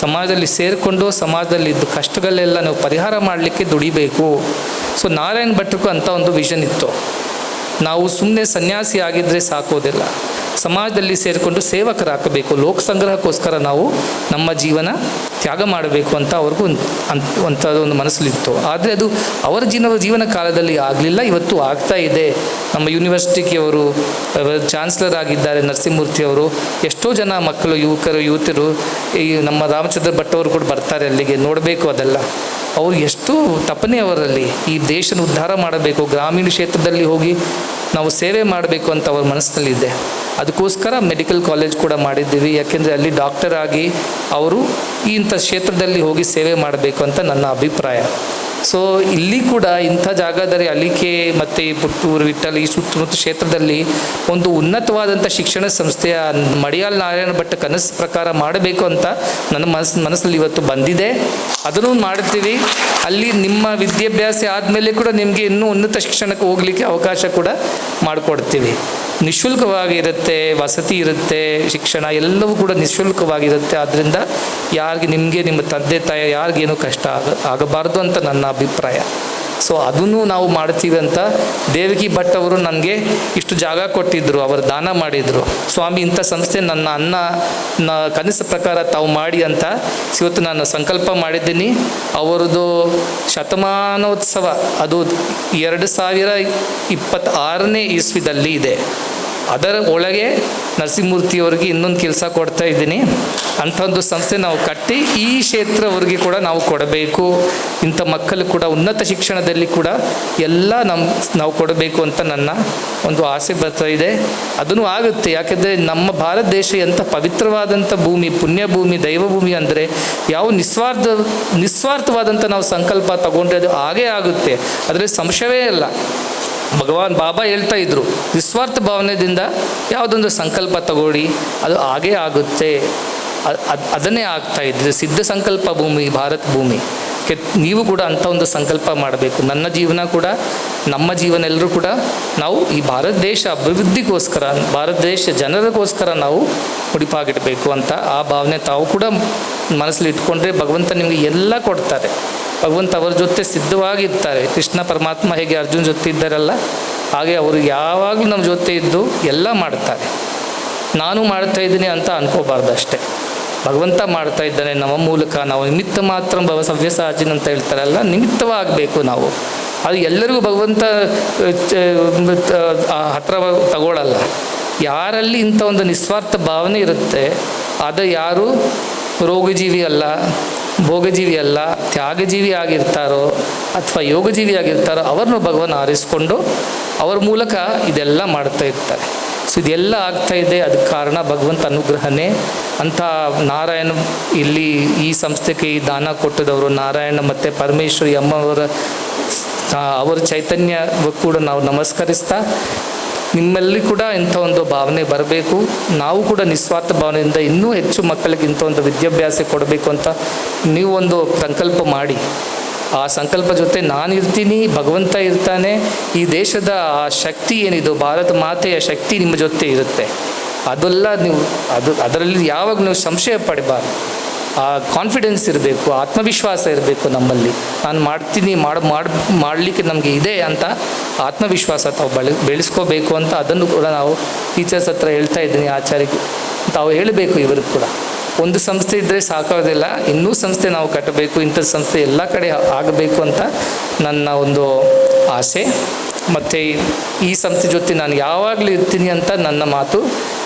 ಸಮಾಜದಲ್ಲಿ ಸೇರಿಕೊಂಡು ಸಮಾಜದಲ್ಲಿದ್ದು ಕಷ್ಟಗಳೆಲ್ಲ ನಾವು ಪರಿಹಾರ ಮಾಡಲಿಕ್ಕೆ ದುಡಿಬೇಕು. ಸೊ ನಾರಾಯಣ ಭಟ್ರಿಗೂ ಅಂಥ ಒಂದು ವಿಷನ್ ಇತ್ತು. ನಾವು ಸುಮ್ಮನೆ ಸನ್ಯಾಸಿ ಆಗಿದ್ದರೆ ಸಾಕೋದಿಲ್ಲ, ಸಮಾಜದಲ್ಲಿ ಸೇರಿಕೊಂಡು ಸೇವಕರಾಗಬೇಕು, ಲೋಕ ಸಂಗ್ರಹಕ್ಕೋಸ್ಕರ ನಾವು ನಮ್ಮ ಜೀವನ ತ್ಯಾಗ ಮಾಡಬೇಕು ಅಂತ ಅವ್ರಿಗೂ ಒಂದು ಮನಸ್ಸಲ್ಲಿತ್ತು. ಆದರೆ ಅದು ಅವರ ಜೀವನ ಕಾಲದಲ್ಲಿ ಆಗಲಿಲ್ಲ, ಇವತ್ತು ಆಗ್ತಾ ಇದೆ. ನಮ್ಮ ಯೂನಿವರ್ಸಿಟಿಯವರು ಚಾನ್ಸಲರ್ ಆಗಿದ್ದಾರೆ ನರಸಿಂಹಮೂರ್ತಿ ಅವರು. ಎಷ್ಟೋ ಜನ ಮಕ್ಕಳು, ಯುವತಿಯರು, ಈ ನಮ್ಮ ರಾಮಚಂದ್ರ ಭಟ್ ಅವರು ಕೂಡ ಬರ್ತಾರೆ ಅಲ್ಲಿಗೆ, ನೋಡಬೇಕು ಅದೆಲ್ಲ. ಅವರು ಎಷ್ಟು ತಪನೆ ಅವರಲ್ಲಿ, ಈ ದೇಶನ ಉದ್ಧಾರ ಮಾಡಬೇಕು, ಗ್ರಾಮೀಣ ಕ್ಷೇತ್ರದಲ್ಲಿ ಹೋಗಿ ನಾವು ಸೇವೆ ಮಾಡಬೇಕು ಅಂತ ಅವ್ರ ಮನಸ್ಸಿನಲ್ಲಿದೆ. ಅದಕ್ಕೋಸ್ಕರ ಮೆಡಿಕಲ್ ಕಾಲೇಜ್ ಕೂಡ ಮಾಡಿದ್ದೀವಿ. ಯಾಕೆಂದರೆ ಅಲ್ಲಿ ಡಾಕ್ಟರ್ ಆಗಿ ಅವರು ಇಂಥ ಕ್ಷೇತ್ರದಲ್ಲಿ ಹೋಗಿ ಸೇವೆ ಮಾಡಬೇಕು ಅಂತ ನನ್ನ ಅಭಿಪ್ರಾಯ. ಸೊ ಇಲ್ಲಿ ಕೂಡ ಇಂಥ ಜಾಗದಲ್ಲಿ ಅಲಿಕೆ ಮತ್ತು ಪುತ್ತೂರು, ವಿಠ್ಠಲ್ ಈ ಸುತ್ತಮುತ್ತ ಕ್ಷೇತ್ರದಲ್ಲಿ ಒಂದು ಉನ್ನತವಾದಂಥ ಶಿಕ್ಷಣ ಸಂಸ್ಥೆಯ ಮಡಿಯಾಲ್ ನಾರಾಯಣ ಭಟ್ ಕನಸು ಪ್ರಕಾರ ಮಾಡಬೇಕು ಅಂತ ನನ್ನ ಮನಸ್ಸಲ್ಲಿ ಇವತ್ತು ಬಂದಿದೆ. ಅದನ್ನು ಮಾಡ್ತೀವಿ. ಅಲ್ಲಿ ನಿಮ್ಮ ವಿದ್ಯಾಭ್ಯಾಸ ಆದಮೇಲೆ ಕೂಡ ನಿಮಗೆ ಇನ್ನೂ ಉನ್ನತ ಶಿಕ್ಷಣಕ್ಕೆ ಹೋಗಲಿಕ್ಕೆ ಅವಕಾಶ ಕೂಡ ಮಾಡಿಕೊಡ್ತೀವಿ. ನಿಶುಲ್ಕವಾಗಿರುತ್ತೆ, ವಸತಿ ಇರುತ್ತೆ, ಶಿಕ್ಷಣ ಎಲ್ಲವೂ ಕೂಡ ನಿಶುಲ್ಕವಾಗಿರುತ್ತೆ. ಆದ್ದರಿಂದ ಯಾರಿಗೆ, ನಿಮಗೆ, ನಿಮ್ಮ ತಂದೆ ತಾಯಿ ಯಾರಿಗೇನು ಕಷ್ಟ ಆಗಬಾರ್ದು ಅಂತ ನನ್ನ ಅಭಿಪ್ರಾಯ. ಸೊ ಅದನ್ನು ನಾವು ಮಾಡ್ತೀವಿ ಅಂತ ದೇವಕಿ ಭಟ್ ಅವರು ನನಗೆ ಇಷ್ಟು ಜಾಗ ಕೊಟ್ಟಿದ್ದರು, ಅವರು ದಾನ ಮಾಡಿದರು. ಸ್ವಾಮಿ ಇಂಥ ಸಂಸ್ಥೆ ನನ್ನ ಕನಸು ಪ್ರಕಾರ ತಾವು ಮಾಡಿ ಅಂತ ಇವತ್ತು ನಾನು ಸಂಕಲ್ಪ ಮಾಡಿದ್ದೀನಿ. ಅವರದ್ದು ಶತಮಾನೋತ್ಸವ ಅದು 2026ನೇ ಇಸ್ವಿದಲ್ಲಿ ಇದೆ. ಅದರ ಒಳಗೆ ನರಸಿಂಹಮೂರ್ತಿಯವರಿಗೆ ಇನ್ನೊಂದು ಕೆಲಸ ಕೊಡ್ತಾ ಇದ್ದೀನಿ. ಅಂಥ ಒಂದು ಸಂಸ್ಥೆ ನಾವು ಕಟ್ಟಿ ಈ ಕ್ಷೇತ್ರವರಿಗೆ ಕೂಡ ನಾವು ಕೊಡಬೇಕು. ಇಂಥ ಮಕ್ಕಳು ಕೂಡ ಉನ್ನತ ಶಿಕ್ಷಣದಲ್ಲಿ ಕೂಡ ಎಲ್ಲ ನಾವು ಕೊಡಬೇಕು ಅಂತ ನನ್ನ ಒಂದು ಆಸೆ ಬರ್ತಾ ಇದೆ. ಅದನ್ನು ಆಗುತ್ತೆ. ಯಾಕೆಂದರೆ ನಮ್ಮ ಭಾರತ ದೇಶ ಎಂಥ ಪವಿತ್ರವಾದಂಥ ಭೂಮಿ, ಪುಣ್ಯ ಭೂಮಿ, ದೈವ ಭೂಮಿ. ಅಂದರೆ ಯಾವ ನಿಸ್ವಾರ್ಥವಾದಂಥ ನಾವು ಸಂಕಲ್ಪ ತಗೊಂಡ್ರೆ ಅದು ಹಾಗೇ ಆಗುತ್ತೆ, ಅದರಲ್ಲಿ ಸಂಶಯವೇ ಇಲ್ಲ. ಭಗವಾನ್ ಬಾಬಾ ಹೇಳ್ತಾ ಇದ್ರು, ನಿಸ್ವಾರ್ಥ ಭಾವನೆಯಿಂದ ಯಾವುದೊಂದು ಸಂಕಲ್ಪ ತಗೊಳ್ಳಿ, ಅದು ಹಾಗೇ ಆಗುತ್ತೆ. ಅದನ್ನೇ ಆಗ್ತಾ ಇದ್ದು ಸಿದ್ಧ ಸಂಕಲ್ಪ ಭೂಮಿ ಭಾರತ ಭೂಮಿ. ನೀವು ಕೂಡ ಅಂಥ ಒಂದು ಸಂಕಲ್ಪ ಮಾಡಬೇಕು. ನನ್ನ ಜೀವನ ಕೂಡ, ನಮ್ಮ ಜೀವನ ಎಲ್ಲರೂ ಕೂಡ ನಾವು ಈ ಭಾರತ ದೇಶ ಅಭಿವೃದ್ಧಿಗೋಸ್ಕರ, ಭಾರತ ದೇಶ ಜನರಿಗೋಸ್ಕರ ನಾವು ಮುಡಿಪಾಗಿಡಬೇಕು ಅಂತ ಆ ಭಾವನೆ ತಾವು ಕೂಡ ಮನಸ್ಸಲ್ಲಿ ಇಟ್ಕೊಂಡ್ರೆ ಭಗವಂತ ನಿಮಗೆ ಎಲ್ಲ ಕೊಡ್ತಾರೆ. ಭಗವಂತ ಅವರ ಜೊತೆ ಸಿದ್ಧವಾಗಿರ್ತಾರೆ. ಕೃಷ್ಣ ಪರಮಾತ್ಮ ಹೇಗೆ ಅರ್ಜುನ್ ಜೊತೆ ಇದ್ದಾರಲ್ಲ, ಹಾಗೆ ಅವರು ಯಾವಾಗಲೂ ನಮ್ಮ ಜೊತೆ ಇದ್ದು ಎಲ್ಲ ಮಾಡ್ತಾರೆ. ನಾನು ಮಾಡ್ತಾ ಇದ್ದೀನಿ ಅಂತ ಅನ್ಕೋಬಾರ್ದು ಅಷ್ಟೇ. ಭಗವಂತ ಮಾಡ್ತಾ ಇದ್ದಾನೆ ನಮ್ಮ ಮೂಲಕ. ನಾವು ನಿಮಿತ್ತ ಮಾತ್ರ ಸವ್ಯಸಾಚಿನ್ ಅಂತ ಹೇಳ್ತಾರಲ್ಲ, ನಿಮಿತ್ತವಾಗಬೇಕು ನಾವು. ಅದು ಎಲ್ಲರಿಗೂ ಭಗವಂತ ಹತ್ರ ತಗೊಳ್ಳಲ್ಲ. ಯಾರಲ್ಲಿ ಇಂಥ ಒಂದು ನಿಸ್ವಾರ್ಥ ಭಾವನೆ ಇರುತ್ತೆ, ಅದು ಯಾರು ರೋಗಜೀವಿ ಅಲ್ಲ, ಭೋಗಜೀವಿ ಅಲ್ಲ, ತ್ಯಾಗಜೀವಿ ಆಗಿರ್ತಾರೋ ಅಥವಾ ಯೋಗಜೀವಿ ಆಗಿರ್ತಾರೋ ಅವ್ರನ್ನೂ ಭಗವಾನ್ ಆರಿಸ್ಕೊಂಡು ಅವ್ರ ಮೂಲಕ ಇದೆಲ್ಲ ಮಾಡ್ತಾ ಇರ್ತಾರೆ. ಸೊ ಇದೆಲ್ಲ ಆಗ್ತಾ ಇದೆ, ಅದಕ್ಕೆ ಕಾರಣ ಭಗವಂತ ಅನುಗ್ರಹನೇ. ಅಂಥ ನಾರಾಯಣ ಇಲ್ಲಿ ಈ ಸಂಸ್ಥೆಗೆ ಈ ದಾನ ಕೊಟ್ಟಿದವರು ನಾರಾಯಣ ಮತ್ತು ಪರಮೇಶ್ವರಿ ಅವರ ಚೈತನ್ಯ ಕೂಡ ನಾವು ನಮಸ್ಕರಿಸ್ತಾ, ನಿಮ್ಮಲ್ಲಿ ಕೂಡ ಇಂಥ ಒಂದು ಭಾವನೆ ಬರಬೇಕು. ನಾವು ಕೂಡ ನಿಸ್ವಾರ್ಥ ಭಾವನೆಯಿಂದ ಇನ್ನೂ ಹೆಚ್ಚು ಮಕ್ಕಳಿಗೆ ಇಂಥ ಒಂದು ವಿದ್ಯಾಭ್ಯಾಸ ಕೊಡಬೇಕು ಅಂತ ನೀವು ಒಂದು ಸಂಕಲ್ಪ ಮಾಡಿ. ಆ ಸಂಕಲ್ಪ ಜೊತೆ ನಾನು ಇರ್ತೀನಿ, ಭಗವಂತ ಇರ್ತಾನೆ. ಈ ದೇಶದ ಆ ಶಕ್ತಿ ಏನಿದು, ಭಾರತ ಮಾತೆಯ ಶಕ್ತಿ ನಿಮ್ಮ ಜೊತೆ ಇರುತ್ತೆ. ಅದೆಲ್ಲ ನೀವು ಅದರಲ್ಲಿ ಯಾವಾಗ ನೀವು ಸಂಶಯ ಪಡಬಾರ್ದು. ಆ ಕಾನ್ಫಿಡೆನ್ಸ್ ಇರಬೇಕು, ಆತ್ಮವಿಶ್ವಾಸ ಇರಬೇಕು ನಮ್ಮಲ್ಲಿ. ನಾನು ಮಾಡ್ತೀನಿ, ಮಾಡಲಿಕ್ಕೆ ನಮಗೆ ಇದೆ ಅಂತ ಆತ್ಮವಿಶ್ವಾಸ ತಾವು ಬೆಳೆಸ್ಕೋಬೇಕು ಅಂತ ಅದನ್ನು ಕೂಡ ನಾವು ಟೀಚರ್ಸ್ ಹತ್ರ ಹೇಳ್ತಾ ಇದ್ದೀನಿ. ಆಚಾರ್ಯಕ್ಕೆ ತಾವು ಹೇಳಬೇಕು. ಇವರು ಕೂಡ ಒಂದು ಸಂಸ್ಥೆ ಇದ್ದರೆ ಸಾಕಾಗೋದಿಲ್ಲ, ಇನ್ನೂ ಸಂಸ್ಥೆ ನಾವು ಕಟ್ಟಬೇಕು, ಇಂಥ ಸಂಸ್ಥೆ ಎಲ್ಲ ಕಡೆ ಆಗಬೇಕು ಅಂತ ನನ್ನ ಒಂದು ಆಸೆ. ಮತ್ತು ಈ ಸಂಸ್ಥೆ ಜೊತೆ ನಾನು ಯಾವಾಗಲೂ ಇರ್ತೀನಿ ಅಂತ ನನ್ನ ಮಾತು.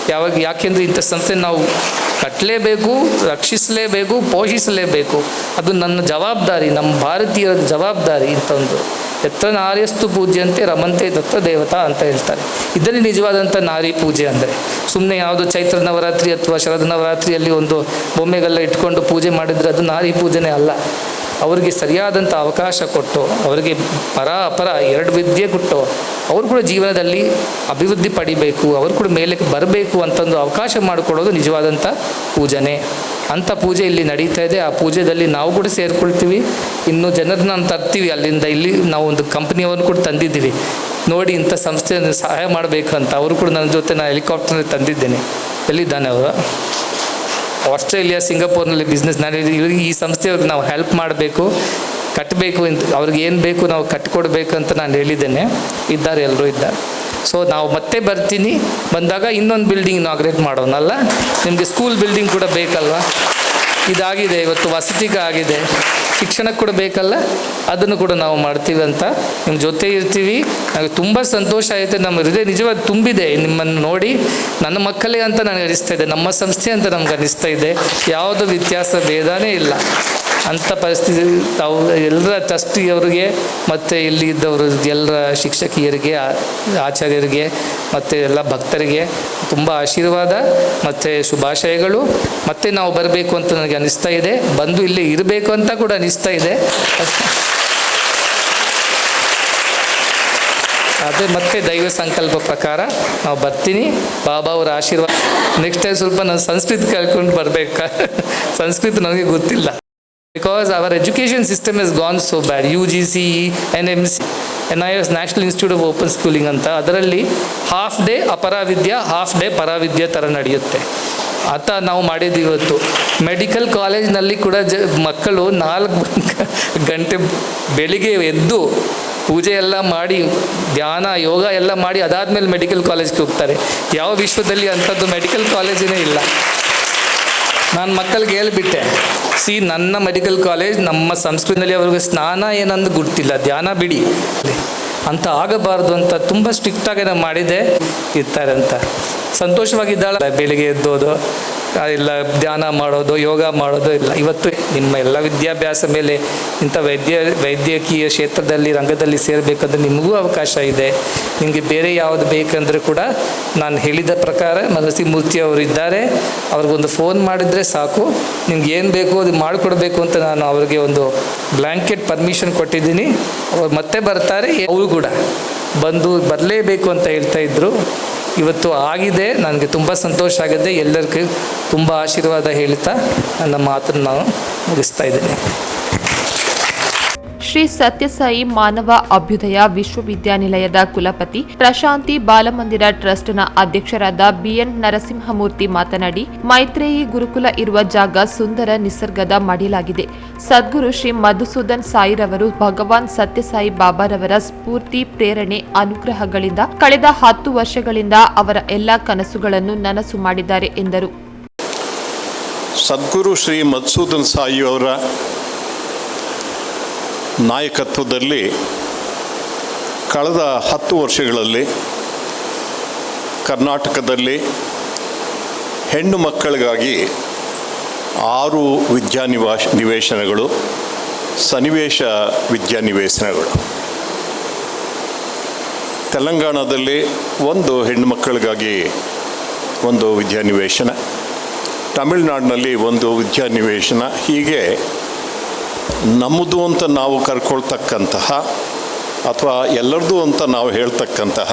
ಯಾಕೆಂದರೆ ಇಂಥ ಸಂಸ್ಥೆ ನಾವು ಕಟ್ಟಲೇಬೇಕು, ರಕ್ಷಿಸಲೇಬೇಕು, ಪೋಷಿಸಲೇಬೇಕು. ಅದು ನನ್ನ ಜವಾಬ್ದಾರಿ, ನಮ್ಮ ಭಾರತೀಯರ ಜವಾಬ್ದಾರಿ. ಇಂಥ ಒಂದು ಎತ್ರ ನಾರ್ಯಸ್ತು ಪೂಜ್ಯಂತೆ ರಮಂತೆ ದತ್ತ ದೇವತಾ ಅಂತ ಹೇಳ್ತಾರೆ. ಇದರಲ್ಲಿ ನಿಜವಾದಂಥ ನಾರಿ ಪೂಜೆ ಅಂದರೆ ಸುಮ್ಮನೆ ಯಾವುದೋ ಚೈತ್ರ ನವರಾತ್ರಿ ಅಥವಾ ಶರದ್ ನವರಾತ್ರಿಯಲ್ಲಿ ಒಂದು ಬೊಮ್ಮೆಗೆಲ್ಲ ಇಟ್ಕೊಂಡು ಪೂಜೆ ಮಾಡಿದರೆ ಅದು ನಾರಿ ಪೂಜೆನೇ ಅಲ್ಲ. ಅವರಿಗೆ ಸರಿಯಾದಂಥ ಅವಕಾಶ ಕೊಟ್ಟು, ಅವರಿಗೆ ಅಪರ ಎರಡು ವಿದ್ಯೆ ಕೊಟ್ಟು, ಅವರು ಕೂಡ ಜೀವನದಲ್ಲಿ ಅಭಿವೃದ್ಧಿ ಪಡಿಬೇಕು, ಅವರು ಕೂಡ ಮೇಲಕ್ಕೆ ಬರಬೇಕು ಅಂತಂದು ಅವಕಾಶ ಮಾಡಿಕೊಡೋದು ನಿಜವಾದಂಥ ಪೂಜನೆ. ಅಂಥ ಪೂಜೆ ಇಲ್ಲಿ ನಡೀತಾ ಇದೆ. ಆ ಪೂಜೆಯಲ್ಲಿ ನಾವು ಕೂಡ ಸೇರಿಕೊಳ್ತೀವಿ. ಇನ್ನೂ ಜನರನ್ನ ನಾವು ತರ್ತೀವಿ ಅಲ್ಲಿಂದ. ಇಲ್ಲಿ ನಾವು ಒಂದು ಕಂಪ್ನಿಯವ್ರನ್ನ ಕೂಡ ತಂದಿದ್ದೀವಿ. ನೋಡಿ ಇಂಥ ಸಂಸ್ಥೆಯನ್ನು ಸಹಾಯ ಮಾಡಬೇಕು ಅಂತ ಅವರು ಕೂಡ ನನ್ನ ಜೊತೆ ನಾನು ಹೆಲಿಕಾಪ್ಟರ್ನಲ್ಲಿ ತಂದಿದ್ದೇನೆ. ಎಲ್ಲಿದ್ದಾನೆ ಅವರು? ಆಸ್ಟ್ರೇಲಿಯಾ, ಸಿಂಗಾಪುರ್ನಲ್ಲಿ ಬಿಸ್ನೆಸ್. ನಾನು ಈ ಸಂಸ್ಥೆಯವ್ರಿಗೆ ನಾವು ಹೆಲ್ಪ್ ಮಾಡಬೇಕು, ಕಟ್ಟಬೇಕು, ಅವ್ರಿಗೆ ಏನು ಬೇಕು ನಾವು ಕಟ್ಟಿಕೊಡ್ಬೇಕು ಅಂತ ನಾನು ಹೇಳಿದ್ದೇನೆ. ಇದ್ದಾರೆ, ಎಲ್ಲರೂ ಇದ್ದಾರೆ. ಸೊ ನಾವು ಮತ್ತೆ ಬರ್ತೀನಿ, ಬಂದಾಗ ಇನ್ನೊಂದು ಬಿಲ್ಡಿಂಗ್ ಇನಾಗ್ರೇಟ್ ಮಾಡೋಣಲ್ಲ. ನಿಮಗೆ ಸ್ಕೂಲ್ ಬಿಲ್ಡಿಂಗ್ ಕೂಡ ಬೇಕಲ್ವಾ? ಇದಾಗಿದೆ, ಇವತ್ತು ವಸತಿಗೆ ಆಗಿದೆ, ಶಿಕ್ಷಣಕ್ಕೆ ಕೂಡ ಬೇಕಲ್ಲ, ಅದನ್ನು ಕೂಡ ನಾವು ಮಾಡ್ತೀವಿ ಅಂತ ನಿಮ್ಮ ಜೊತೆ ಇರ್ತೀವಿ. ನನಗೆ ತುಂಬ ಸಂತೋಷ ಆಯಿತು, ನಮ್ಮ ಹೃದಯ ನಿಜವಾಗಿ ತುಂಬಿದೆ ನಿಮ್ಮನ್ನು ನೋಡಿ. ನನ್ನ ಮಕ್ಕಳೇ ಅಂತ ನನಗೆ ಅನಿಸ್ತಾ ಇದೆ, ನಮ್ಮ ಸಂಸ್ಥೆ ಅಂತ ನಮ್ಗೆ ಅನಿಸ್ತಾ ಇದೆ. ಯಾವುದೂ ವ್ಯತ್ಯಾಸ ಭೇದನೇ ಇಲ್ಲ ಅಂಥ ಪರಿಸ್ಥಿತಿ. ತಾವು ಎಲ್ಲರ ಟ್ರಸ್ಟಿಯವರಿಗೆ ಮತ್ತು ಇಲ್ಲಿ ಇದ್ದವರು ಎಲ್ಲರ ಶಿಕ್ಷಕಿಯರಿಗೆ, ಆಚಾರ್ಯರಿಗೆ ಮತ್ತು ಎಲ್ಲ ಭಕ್ತರಿಗೆ ತುಂಬ ಆಶೀರ್ವಾದ ಮತ್ತು ಶುಭಾಶಯಗಳು. ಮತ್ತೆ ನಾವು ಬರಬೇಕು ಅಂತ ನನಗೆ ಅನಿಸ್ತಾ ಇದೆ, ಬಂದು ಇಲ್ಲಿ ಇರಬೇಕು ಅಂತ ಕೂಡ ಅನಿಸ್ತಾ ಇದೆ. ಅದೇ ಮತ್ತೆ ದೈವ ಸಂಕಲ್ಪ ಪ್ರಕಾರ ನಾವು ಬರ್ತೀನಿ. ಬಾಬಾ ಅವರ ಆಶೀರ್ವಾದ. ನೆಕ್ಸ್ಟ್ ಟೈಮ್ ಸ್ವಲ್ಪ ನಾನು ಸಂಸ್ಕೃತ ಕಲ್ತ್ಕೊಂಡು ಬರಬೇಕಾ? ಸಂಸ್ಕೃತ ನನಗೆ ಗೊತ್ತಿಲ್ಲ. Because our education system has gone so bad. UGC, NMC, NIS, National Institute of Open Schooling ಅಂತ, ಅದರಲ್ಲಿ ಹಾಫ್ ಡೇ ಅಪರಾವಿದ್ಯಾ, ಹಾಫ್ ಡೇ ಪರಾವಿದ್ಯಾ ಥರ ನಡೆಯುತ್ತೆ ಅಂತ ನಾವು ಮಾಡಿದ್ದೀವಿ. ಇವತ್ತು ಮೆಡಿಕಲ್ ಕಾಲೇಜ್ನಲ್ಲಿ ಕೂಡ ಮಕ್ಕಳು 4 ಗಂಟೆ ಬೆಳಿಗ್ಗೆ ಎದ್ದು ಪೂಜೆ ಎಲ್ಲ ಮಾಡಿ, ಧ್ಯಾನ ಯೋಗ ಎಲ್ಲ ಮಾಡಿ ಅದಾದಮೇಲೆ ಮೆಡಿಕಲ್ ಕಾಲೇಜ್ಗೆ ಹೋಗ್ತಾರೆ. ಯಾವ ವಿಶ್ವದಲ್ಲಿ ಅಂಥದ್ದು ಮೆಡಿಕಲ್ ಕಾಲೇಜೇ ಇಲ್ಲ. ನಾನು ಮಕ್ಕಳಿಗೆ ಹೇಳಿಬಿಟ್ಟೆ, ನನ್ನ ಮೆಡಿಕಲ್ ಕಾಲೇಜ್ ನಮ್ಮ ಸಂಸ್ಕೃತಿಯಲ್ಲಿ ಅವ್ರಿಗೆ ಸ್ನಾನ ಏನಂದು ಗೊತ್ತಿಲ್ಲ, ಧ್ಯಾನ ಬಿಡಿ ಅಂತ ಆಗಬಾರ್ದು ಅಂತ ತುಂಬ ಸ್ಟ್ರಿಕ್ಟಾಗಿ ನಾನು ಮಾಡಿದೆ. ಇರ್ತಾರೆ ಅಂತ ಸಂತೋಷವಾಗಿದ್ದಾಳೆ. ಬೆಳಿಗ್ಗೆ ಎದ್ದೋದು ಇಲ್ಲ, ಧ್ಯಾನ ಮಾಡೋದು, ಯೋಗ ಮಾಡೋದು ಇಲ್ಲ. ಇವತ್ತು ನಿಮ್ಮ ಎಲ್ಲ ವಿದ್ಯಾಭ್ಯಾಸ ಮೇಲೆ ಇಂಥ ವೈದ್ಯಕೀಯ ಕ್ಷೇತ್ರದಲ್ಲಿ ರಂಗದಲ್ಲಿ ಸೇರಬೇಕಂದ್ರೆ ನಿಮಗೂ ಅವಕಾಶ ಇದೆ. ನಿಮಗೆ ಬೇರೆ ಯಾವುದು ಬೇಕಂದ್ರೆ ಕೂಡ ನಾನು ಹೇಳಿದ ಪ್ರಕಾರ ನರಸಿಂಹಮೂರ್ತಿ ಅವರು ಇದ್ದಾರೆ, ಅವ್ರಿಗೊಂದು ಫೋನ್ ಮಾಡಿದರೆ ಸಾಕು, ನಿಮ್ಗೆ ಏನು ಬೇಕು ಅದು ಮಾಡಿಕೊಡ್ಬೇಕು ಅಂತ ನಾನು ಅವ್ರಿಗೆ ಒಂದು ಬ್ಲ್ಯಾಂಕೆಟ್ ಪರ್ಮಿಷನ್ ಕೊಟ್ಟಿದ್ದೀನಿ. ಅವ್ರು ಮತ್ತೆ ಬರ್ತಾರೆ, ಅವರು ಕೂಡ ಬರಲೇಬೇಕು ಅಂತ ಹೇಳ್ತಾ ಇದ್ದರು. ಇವತ್ತು ಆಗಿದೆ, ನನಗೆ ತುಂಬ ಸಂತೋಷ ಆಗಿದೆ. ಎಲ್ಲರಿಗೂ ತುಂಬ ಆಶೀರ್ವಾದ ಹೇಳ್ತಾ ನನ್ನ ಮಾತನ್ನು ನಾನು ಮುಗಿಸ್ತಾ ಇದ್ದೇನೆ. ಶ್ರೀ ಸತ್ಯಸಾಯಿ ಮಾನವ ಅಭ್ಯುದಯ ವಿಶ್ವವಿದ್ಯಾನಿಲಯದ ಕುಲಪತಿ ಪ್ರಶಾಂತಿ ಬಾಲಮಂದಿರ ಟ್ರಸ್ಟ್ನ ಅಧ್ಯಕ್ಷರಾದ ಬಿಎನ್ ನರಸಿಂಹಮೂರ್ತಿ ಮಾತನಾಡಿ, ಮೈತ್ರೇಯಿ ಗುರುಕುಲ ಇರುವ ಜಾಗ ಸುಂದರ ನಿಸರ್ಗದ ಮಡಿಲಾಗಿದೆ. ಸದ್ಗುರು ಶ್ರೀ ಮಧುಸೂದನ್ ಸಾಯಿರವರು ಭಗವಾನ್ ಸತ್ಯಸಾಯಿ ಬಾಬಾರವರ ಸ್ಫೂರ್ತಿ, ಪ್ರೇರಣೆ, ಅನುಗ್ರಹಗಳಿಂದ ಕಳೆದ 10 ವರ್ಷಗಳಿಂದ ಅವರ ಎಲ್ಲ ಕನಸುಗಳನ್ನು ನನಸು ಮಾಡಿದ್ದಾರೆ ಎಂದರು. ಸದ್ಗುರು ಶ್ರೀ ಮಧುಸೂದನ್ ಸಾಯಿ ಅವರ ನಾಯಕತ್ವದಲ್ಲಿ ಕಳೆದ 10 ವರ್ಷಗಳಲ್ಲಿ ಕರ್ನಾಟಕದಲ್ಲಿ ಹೆಣ್ಣು ಮಕ್ಕಳಿಗಾಗಿ 6 ವಿದ್ಯಾನಿವೇಶನಗಳು, ಸನ್ನಿವೇಶ ವಿದ್ಯಾನಿವೇಶನಗಳು, ತೆಲಂಗಾಣದಲ್ಲಿ 1 ಹೆಣ್ಣು ಮಕ್ಕಳಿಗಾಗಿ 1 ವಿದ್ಯಾನಿವೇಶನ, ತಮಿಳುನಾಡಿನಲ್ಲಿ 1 ವಿದ್ಯಾನಿವೇಶನ, ಹೀಗೆ ನಮ್ಮದು ಅಂತ ನಾವು ಕರ್ಕೊಳ್ತಕ್ಕಂತಹ ಅಥವಾ ಎಲ್ಲರದು ಅಂತ ನಾವು ಹೇಳ್ತಕ್ಕಂತಹ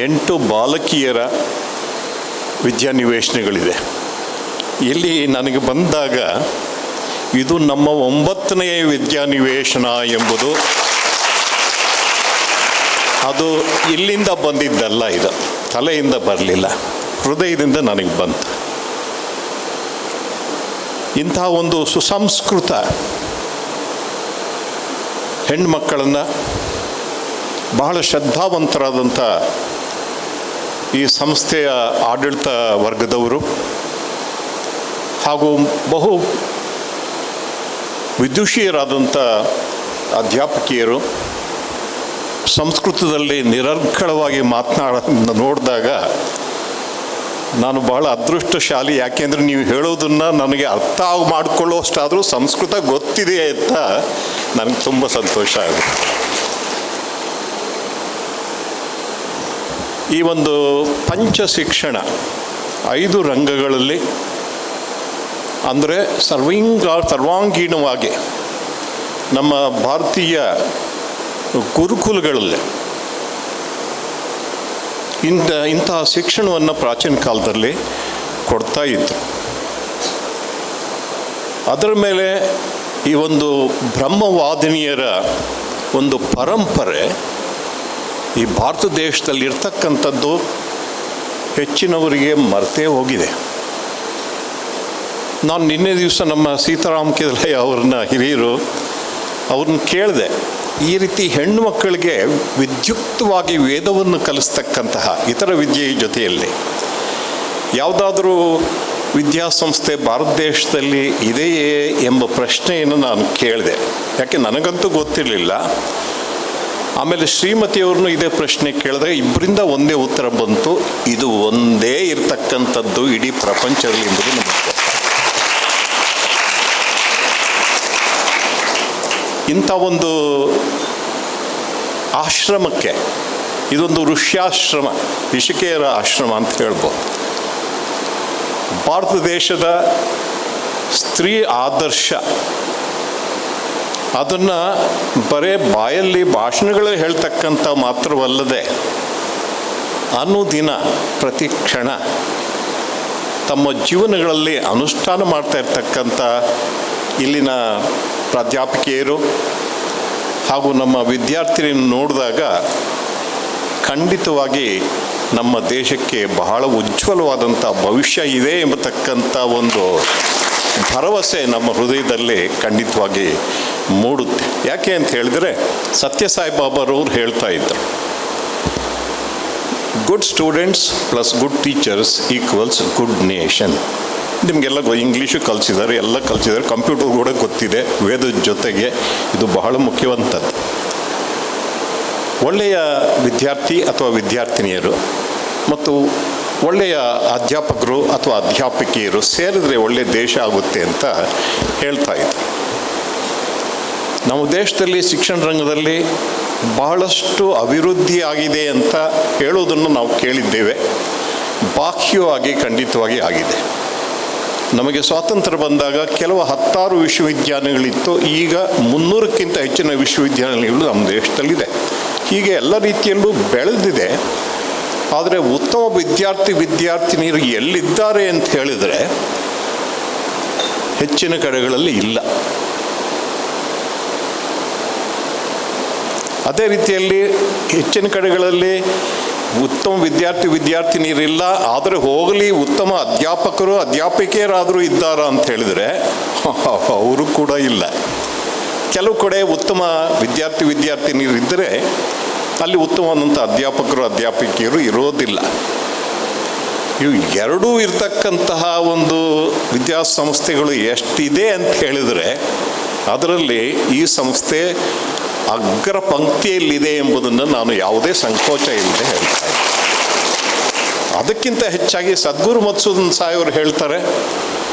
8 ಬಾಲಕಿಯರ ವಿದ್ಯಾನಿವೇಶನಗಳಿದೆ. ಇಲ್ಲಿ ನನಗೆ ಬಂದಾಗ ಇದು ನಮ್ಮ 9ನೇ ವಿದ್ಯಾನಿವೇಶನ ಎಂಬುದು, ಅದು ಇಲ್ಲಿಂದ ಬಂದಿದ್ದಲ್ಲ, ಇದು ತಲೆಯಿಂದ ಬರಲಿಲ್ಲ, ಹೃದಯದಿಂದ ನನಗೆ ಬಂತು. ಇಂತಹ ಒಂದು ಸುಸಂಸ್ಕೃತ ಹೆಣ್ಮಕ್ಕಳನ್ನು ಬಹಳ ಶ್ರದ್ಧಾವಂತರಾದಂಥ ಈ ಸಂಸ್ಥೆಯ ಆಡಳಿತ ವರ್ಗದವರು ಹಾಗೂ ಬಹು ವಿದುಷಿಯರಾದಂಥ ಅಧ್ಯಾಪಕಿಯರು ಸಂಸ್ಕೃತದಲ್ಲಿ ನಿರರ್ಗಳವಾಗಿ ಮಾತನಾಡೋದನ್ನು ನೋಡಿದಾಗ ನಾನು ಬಹಳ ಅದೃಷ್ಟಶಾಲಿ. ಯಾಕೆಂದರೆ ನೀವು ಹೇಳೋದನ್ನು ನನಗೆ ಅರ್ಥ ಮಾಡಿಕೊಳ್ಳೋಷ್ಟಾದರೂ ಸಂಸ್ಕೃತ ಗೊತ್ತಿದೆ ಅಂತ ನನಗೆ ತುಂಬ ಸಂತೋಷ ಆಗುತ್ತೆ. ಈ ಒಂದು ಪಂಚ ಶಿಕ್ಷಣ 5 ರಂಗಗಳಲ್ಲಿ ಅಂದರೆ ಸರ್ವಾಂಗೀಣವಾಗಿ ನಮ್ಮ ಭಾರತೀಯ ಗುರುಕುಲಗಳಲ್ಲಿ ಇಂತಹ ಶಿಕ್ಷಣವನ್ನು ಪ್ರಾಚೀನ ಕಾಲದಲ್ಲಿ ಕೊಡ್ತಾ ಇದ್ರು. ಅದರ ಮೇಲೆ ಈ ಒಂದು ಬ್ರಹ್ಮವಾದಿನಿಯರ ಒಂದು ಪರಂಪರೆ ಈ ಭಾರತ ದೇಶದಲ್ಲಿ ಇರ್ತಕ್ಕಂಥದ್ದು ಹೆಚ್ಚಿನವರಿಗೆ ಮರೆತೇ ಹೋಗಿದೆ. ನಾನು ನಿನ್ನೆ ದಿವಸ ನಮ್ಮ ಸೀತಾರಾಮ್ ಕೆದಲಯ್ಯ ಅವ್ರನ್ನ ಹಿರಿಯರು ಅವ್ರನ್ನ ಕೇಳಿದೆ, ಈ ರೀತಿ ಹೆಣ್ಣು ಮಕ್ಕಳಿಗೆ ವಿದ್ಯುಕ್ತವಾಗಿ ವೇದವನ್ನು ಕಲಿಸ್ತಕ್ಕಂತಹ ಇತರ ವಿದ್ಯೆಯ ಜೊತೆಯಲ್ಲಿ ಯಾವುದಾದ್ರೂ ವಿದ್ಯಾಸಂಸ್ಥೆ ಭಾರತ ದೇಶದಲ್ಲಿ ಇದೆಯೇ ಎಂಬ ಪ್ರಶ್ನೆಯನ್ನು ನಾನು ಕೇಳಿದೆ. ಯಾಕೆ ನನಗಂತೂ ಗೊತ್ತಿರಲಿಲ್ಲ. ಆಮೇಲೆ ಶ್ರೀಮತಿಯವ್ರನ್ನೂ ಇದೇ ಪ್ರಶ್ನೆ ಕೇಳಿದಾಗ ಇಬ್ಬರಿಂದ ಒಂದೇ ಉತ್ತರ ಬಂತು, ಇದು ಒಂದೇ ಇರತಕ್ಕಂಥದ್ದು ಇಡೀ ಪ್ರಪಂಚದಲ್ಲಿ ಎಂಬುದು ನಮಗೆ ಗೊತ್ತು. ಇಂಥ ಒಂದು ಆಶ್ರಮಕ್ಕೆ, ಇದೊಂದು ಋಷ್ಯಾಶ್ರಮ, ಋಷಿಕೇಯರ ಆಶ್ರಮ ಅಂತ ಹೇಳ್ಬೋದು. ಭಾರತ ದೇಶದ ಸ್ತ್ರೀ ಆದರ್ಶ ಅದನ್ನು ಬರೇ ಬಾಯಲ್ಲಿ ಭಾಷಣಗಳು ಹೇಳ್ತಕ್ಕಂಥ ಮಾತ್ರವಲ್ಲದೆ ಅನುದಿನ ಪ್ರತಿ ಕ್ಷಣ ತಮ್ಮ ಜೀವನಗಳಲ್ಲಿ ಅನುಷ್ಠಾನ ಮಾಡ್ತಾ ಇರ್ತಕ್ಕಂಥ ಇಲ್ಲಿನ ಪ್ರಾಧ್ಯಾಪಕಿಯರು ಹಾಗೂ ನಮ್ಮ ವಿದ್ಯಾರ್ಥಿನಿಯನ್ನು ನೋಡಿದಾಗ ಖಂಡಿತವಾಗಿ ನಮ್ಮ ದೇಶಕ್ಕೆ ಬಹಳ ಉಜ್ವಲವಾದಂಥ ಭವಿಷ್ಯ ಇದೆ ಎಂಬತಕ್ಕಂಥ ಒಂದು ಭರವಸೆ ನಮ್ಮ ಹೃದಯದಲ್ಲಿ ಖಂಡಿತವಾಗಿ ಮೂಡುತ್ತೆ. ಯಾಕೆ ಅಂತ ಹೇಳಿದರೆ ಸತ್ಯಸಾಯಿ ಬಾಬಾರವರು ಹೇಳ್ತಾ ಇದ್ದರು, good students plus good teachers equals good nation. ನಿಮಗೆಲ್ಲ ಇಂಗ್ಲೀಷು ಕಲಿಸಿದ್ದಾರೆ, ಎಲ್ಲ ಕಲಿಸಿದ್ದಾರೆ, ಕಂಪ್ಯೂಟರ್ ಕೂಡ ಗೊತ್ತಿದೆ. ವೇದದ ಜೊತೆಗೆ ಇದು ಬಹಳ ಮುಖ್ಯವಂಥದ್ದು. ಒಳ್ಳೆಯ ವಿದ್ಯಾರ್ಥಿ ಅಥವಾ ವಿದ್ಯಾರ್ಥಿನಿಯರು ಮತ್ತು ಒಳ್ಳೆಯ ಅಧ್ಯಾಪಕರು ಅಥವಾ ಅಧ್ಯಾಪಕಿಯರು ಸೇರಿದ್ರೆ ಒಳ್ಳೆಯ ದೇಶ ಆಗುತ್ತೆ ಅಂತ ಹೇಳ್ತಾ ಇದ್ರು. ನಮ್ಮ ದೇಶದಲ್ಲಿ ಶಿಕ್ಷಣ ರಂಗದಲ್ಲಿ ಬಹಳಷ್ಟು ಅಭಿವೃದ್ಧಿ ಆಗಿದೆ ಅಂತ ಹೇಳೋದನ್ನು ನಾವು ಕೇಳಿದ್ದೇವೆ. ಬಾಹ್ಯವಾಗಿ ಖಂಡಿತವಾಗಿ ಆಗಿದೆ. ನಮಗೆ ಸ್ವಾತಂತ್ರ್ಯ ಬಂದಾಗ ಕೆಲವು 10 ವಿಶ್ವವಿದ್ಯಾಲಯಗಳಿತ್ತು, ಈಗ 300ಕ್ಕಿಂತ ಹೆಚ್ಚಿನ ವಿಶ್ವವಿದ್ಯಾಲಯಗಳು ನಮ್ಮ ದೇಶದಲ್ಲಿದೆ. ಹೀಗೆ ಎಲ್ಲ ರೀತಿಯಲ್ಲೂ ಬೆಳೆದಿದೆ. ಆದರೆ ಉತ್ತಮ ವಿದ್ಯಾರ್ಥಿನಿಯರು ಎಲ್ಲಿದ್ದಾರೆ ಅಂತ ಹೇಳಿದರೆ ಹೆಚ್ಚಿನ ಕಡೆಗಳಲ್ಲಿ ಇಲ್ಲ. ಅದೇ ರೀತಿಯಲ್ಲಿ ಹೆಚ್ಚಿನ ಕಡೆಗಳಲ್ಲಿ ಉತ್ತಮ ವಿದ್ಯಾರ್ಥಿನಿಯರಿಲ್ಲ. ಆದರೆ ಹೋಗಲಿ ಉತ್ತಮ ಅಧ್ಯಾಪಕಿಯರಾದರೂ ಇದ್ದಾರಾ ಅಂತ ಹೇಳಿದರೆ ಅವರು ಕೂಡ ಇಲ್ಲ. ಕೆಲವು ಕಡೆ ಉತ್ತಮ ವಿದ್ಯಾರ್ಥಿನಿಯರಿದ್ದರೆ ಅಲ್ಲಿ ಉತ್ತಮವಾದಂಥ ಅಧ್ಯಾಪಕಿಯರು ಇರೋದಿಲ್ಲ. ಇವು ಎರಡೂ ಇರ್ತಕ್ಕಂತಹ ಒಂದು ವಿದ್ಯಾಸಂಸ್ಥೆಗಳು ಎಷ್ಟಿದೆ ಅಂತ ಹೇಳಿದರೆ ಅದರಲ್ಲಿ ಈ ಸಂಸ್ಥೆ ಅಗ್ರ ಪಂಕ್ತಿಯಲ್ಲಿದೆ ಎಂಬುದನ್ನು ನಾನು ಯಾವುದೇ ಸಂಕೋಚ ಇಲ್ಲದೆ ಹೇಳ್ತಾ ಇದ್ದೆ. ಅದಕ್ಕಿಂತ ಹೆಚ್ಚಾಗಿ ಸದ್ಗುರು ಮಧುಸೂದನ್ ಸಾಯಿಯವರು ಹೇಳ್ತಾರೆ,